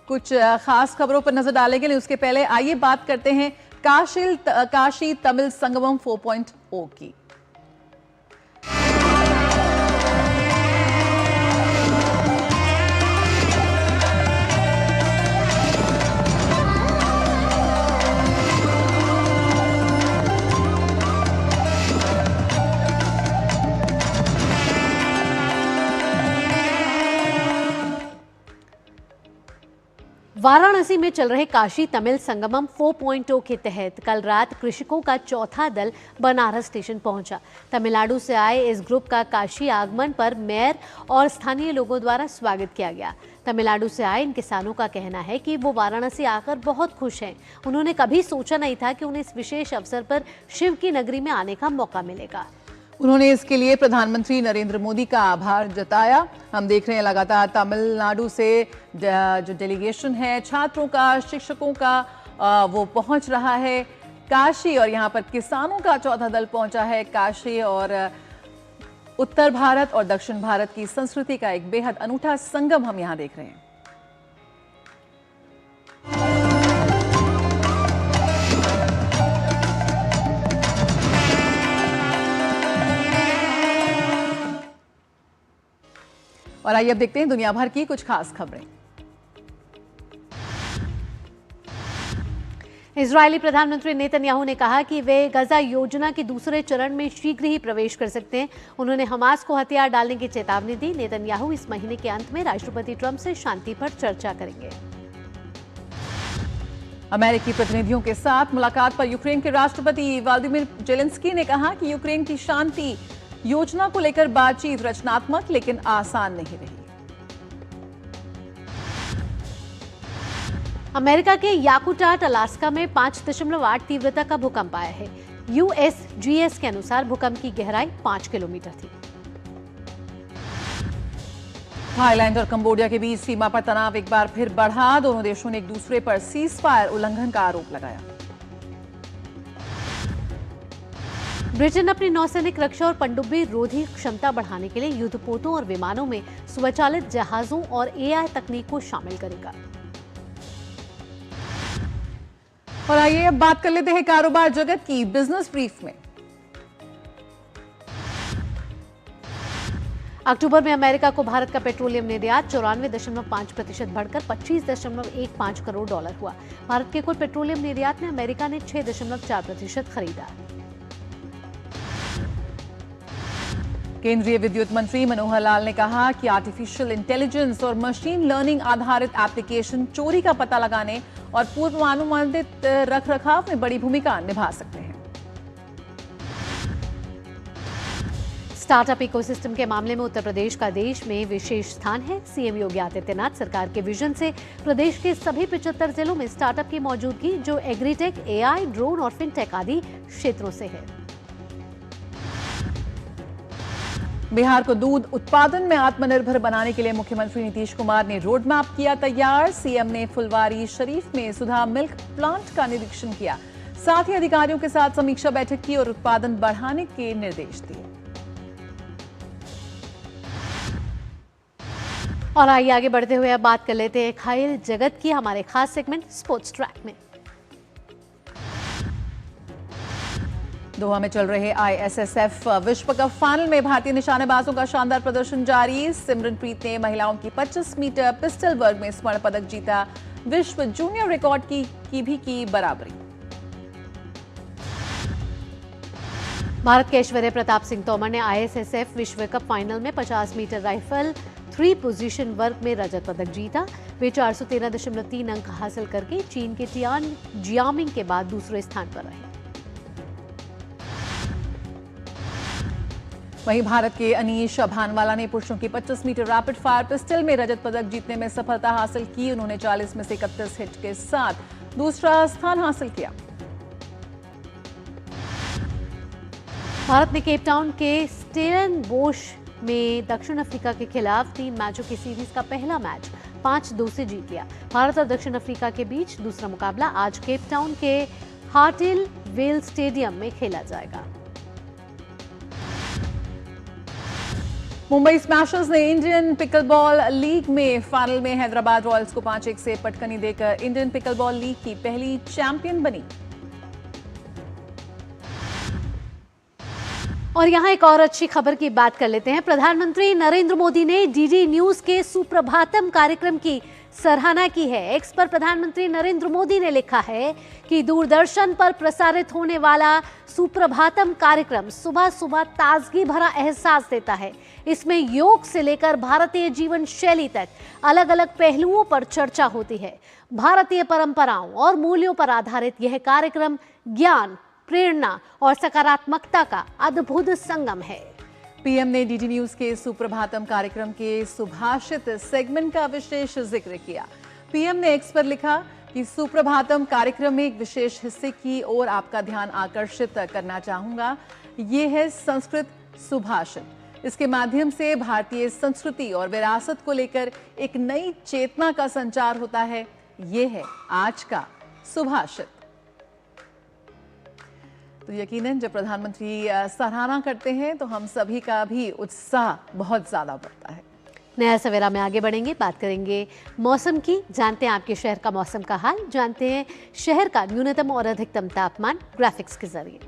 कुछ खास खबरों पर नजर डालेंगे। उसके पहले आइए बात करते हैं काशी तमिल संगमम 4.0 की। वाराणसी में चल रहे काशी तमिल संगमम 4.0 के तहत कल रात कृषकों का चौथा दल बनारस स्टेशन पहुंचा। तमिलनाडु से आए इस ग्रुप का काशी आगमन पर मेयर और स्थानीय लोगों द्वारा स्वागत किया गया। तमिलनाडु से आए इन किसानों का कहना है कि वो वाराणसी आकर बहुत खुश हैं। उन्होंने कभी सोचा नहीं था कि उन्हें इस विशेष अवसर पर शिव की नगरी में आने का मौका मिलेगा। उन्होंने इसके लिए प्रधानमंत्री नरेंद्र मोदी का आभार जताया। हम देख रहे हैं लगातार तमिलनाडु से जो डेलीगेशन है छात्रों का, शिक्षकों का, वो पहुंच रहा है काशी, और यहाँ पर किसानों का चौथा दल पहुंचा है काशी। और उत्तर भारत और दक्षिण भारत की संस्कृति का एक बेहद अनूठा संगम हम यहाँ देख रहे हैं। और आइए अब देखते हैं दुनिया भर की कुछ खास खबरें। इजरायली प्रधानमंत्री नेतन्याहू ने कहा कि वे गजा योजना के दूसरे चरण में शीघ्र ही प्रवेश कर सकते हैं। उन्होंने हमास को हथियार डालने की चेतावनी दी। नेतन्याहू इस महीने के अंत में राष्ट्रपति ट्रंप से शांति पर चर्चा करेंगे। अमेरिकी प्रतिनिधियों के साथ मुलाकात पर यूक्रेन के राष्ट्रपति व्लादिमीर जेलेंस्की ने कहा कि यूक्रेन की शांति योजना को लेकर बातचीत रचनात्मक लेकिन आसान नहीं रही। अमेरिका के याकुटाट अलास्का में 5.8 तीव्रता का भूकंप आया है। USGS के अनुसार भूकंप की गहराई 5 किलोमीटर थी। थाईलैंड और कंबोडिया के बीच सीमा पर तनाव एक बार फिर बढ़ा। दोनों देशों ने एक दूसरे पर सीज फायर उल्लंघन का आरोप लगाया। ब्रिटेन अपनी नौसैनिक रक्षा और पनडुब्बी रोधी क्षमता बढ़ाने के लिए युद्धपोतों और विमानों में स्वचालित जहाजों और AI तकनीक को शामिल करेगा। और आइए अब बात कर लेते हैं कारोबार जगत की बिजनेस ब्रीफ में। अक्टूबर में अमेरिका को भारत का पेट्रोलियम निर्यात 94.5% बढ़कर $25.15 करोड़ हुआ। भारत के कुल पेट्रोलियम निर्यात में अमेरिका ने 6.4% खरीदा। केंद्रीय विद्युत मंत्री मनोहर लाल ने कहा कि आर्टिफिशियल इंटेलिजेंस और मशीन लर्निंग आधारित एप्लीकेशन चोरी का पता लगाने और पूर्वानुमानित रखरखाव में बड़ी भूमिका निभा सकते हैं। स्टार्टअप इकोसिस्टम के मामले में उत्तर प्रदेश का देश में विशेष स्थान है। सीएम योगी आदित्यनाथ सरकार के विजन से प्रदेश के सभी 75 जिलों में स्टार्टअप की मौजूदगी, जो एग्रीटेक, एआई, ड्रोन और फिनटेक आदि क्षेत्रों से है। बिहार को दूध उत्पादन में आत्मनिर्भर बनाने के लिए मुख्यमंत्री नीतीश कुमार ने रोड मैप किया तैयार। सीएम ने फुलवारी शरीफ में सुधा मिल्क प्लांट का निरीक्षण किया, साथ ही अधिकारियों के साथ समीक्षा बैठक की और उत्पादन बढ़ाने के निर्देश दिए। और आइए आगे बढ़ते हुए अब बात कर लेते हैं खेल जगत की, हमारे खास सेगमेंट स्पोर्ट्स ट्रैक में। दोहा में चल रहे आईएसएसएफ विश्व कप फाइनल में भारतीय निशानेबाजों का शानदार प्रदर्शन जारी। सिमरनप्रीत ने महिलाओं की 25 मीटर पिस्टल वर्ग में स्वर्ण पदक जीता, विश्व जूनियर रिकॉर्ड की बराबरी। भारत के ऐश्वर्य प्रताप सिंह तोमर ने आईएसएसएफ विश्व कप फाइनल में 50 मीटर राइफल 3 पोजीशन वर्ग में रजत पदक जीता। वे 413.3 अंक हासिल करके चीन के टियान जियामिंग के बाद दूसरे स्थान पर रहे। वहीं भारत के अनीश भानवाला ने पुरुषों की 25 मीटर रैपिड फायर पिस्टल में रजत पदक जीतने में सफलता हासिल की। उन्होंने 40 में से 31 हिट के साथ दूसरा स्थान हासिल किया। भारत ने केप टाउन के स्टेलनबोश में दक्षिण अफ्रीका के खिलाफ 3 मैचों की सीरीज का पहला मैच 5-2 से जीत लिया। भारत और दक्षिण अफ्रीका के बीच दूसरा मुकाबला आज केप टाउन के हार्टिल वेल स्टेडियम में खेला जाएगा। मुंबई स्मैशर्स ने इंडियन पिकलबॉल लीग में फाइनल में हैदराबाद रॉयल्स को 5-1 से पटकनी देकर इंडियन पिकलबॉल लीग की पहली चैंपियन बनी। और यहाँ एक और अच्छी खबर की बात कर लेते हैं। प्रधानमंत्री नरेंद्र मोदी ने डीडी न्यूज के सुप्रभातम कार्यक्रम की सराहना की है। एक्स पर प्रधानमंत्री नरेंद्र मोदी ने लिखा है कि दूरदर्शन पर प्रसारित होने वाला सुप्रभातम कार्यक्रम सुबह सुबह ताजगी भरा एहसास देता है। इसमें योग से लेकर भारतीय जीवन शैली तक अलग अलग पहलुओं पर चर्चा होती है। भारतीय परंपराओं और मूल्यों पर आधारित यह कार्यक्रम ज्ञान, प्रेरणा और सकारात्मकता का अद्भुत संगम है। पीएम ने डीडी न्यूज के सुप्रभातम कार्यक्रम के सुभाषित सेगमेंट का विशेष जिक्र किया। पीएम ने एक्स पर लिखा कि सुप्रभातम कार्यक्रम में एक विशेष हिस्से की ओर आपका ध्यान आकर्षित करना चाहूंगा। ये है संस्कृत सुभाषित। इसके माध्यम से भारतीय संस्कृति और विरासत को लेकर एक नई चेतना का संचार होता है। ये है आज का सुभाषित। तो यकीनन जब प्रधानमंत्री सराहना करते हैं तो हम सभी का भी उत्साह बहुत ज्यादा बढ़ता है। नया सवेरा में आगे बढ़ेंगे, बात करेंगे मौसम की। जानते हैं आपके शहर का मौसम का हाल, जानते हैं शहर का न्यूनतम और अधिकतम तापमान ग्राफिक्स के जरिए।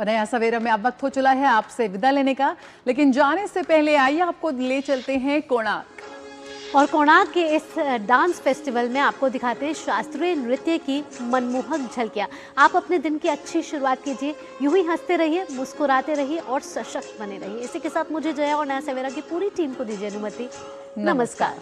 और नया सवेरा में अब वक्त हो चला है आपसे विदा लेने का, लेकिन जाने से पहले आइए आपको ले चलते हैं कोणार्क। और कोणार्क के इस डांस फेस्टिवल में आपको दिखाते हैं शास्त्रीय नृत्य की मनमोहक झलकियाँ। आप अपने दिन की अच्छी शुरुआत कीजिए, यूं ही हंसते रहिए, मुस्कुराते रहिए और सशक्त बने रहिए। इसी के साथ मुझे जया और नया सवेरा की पूरी टीम को दीजिए अनुमति। नमस्कार।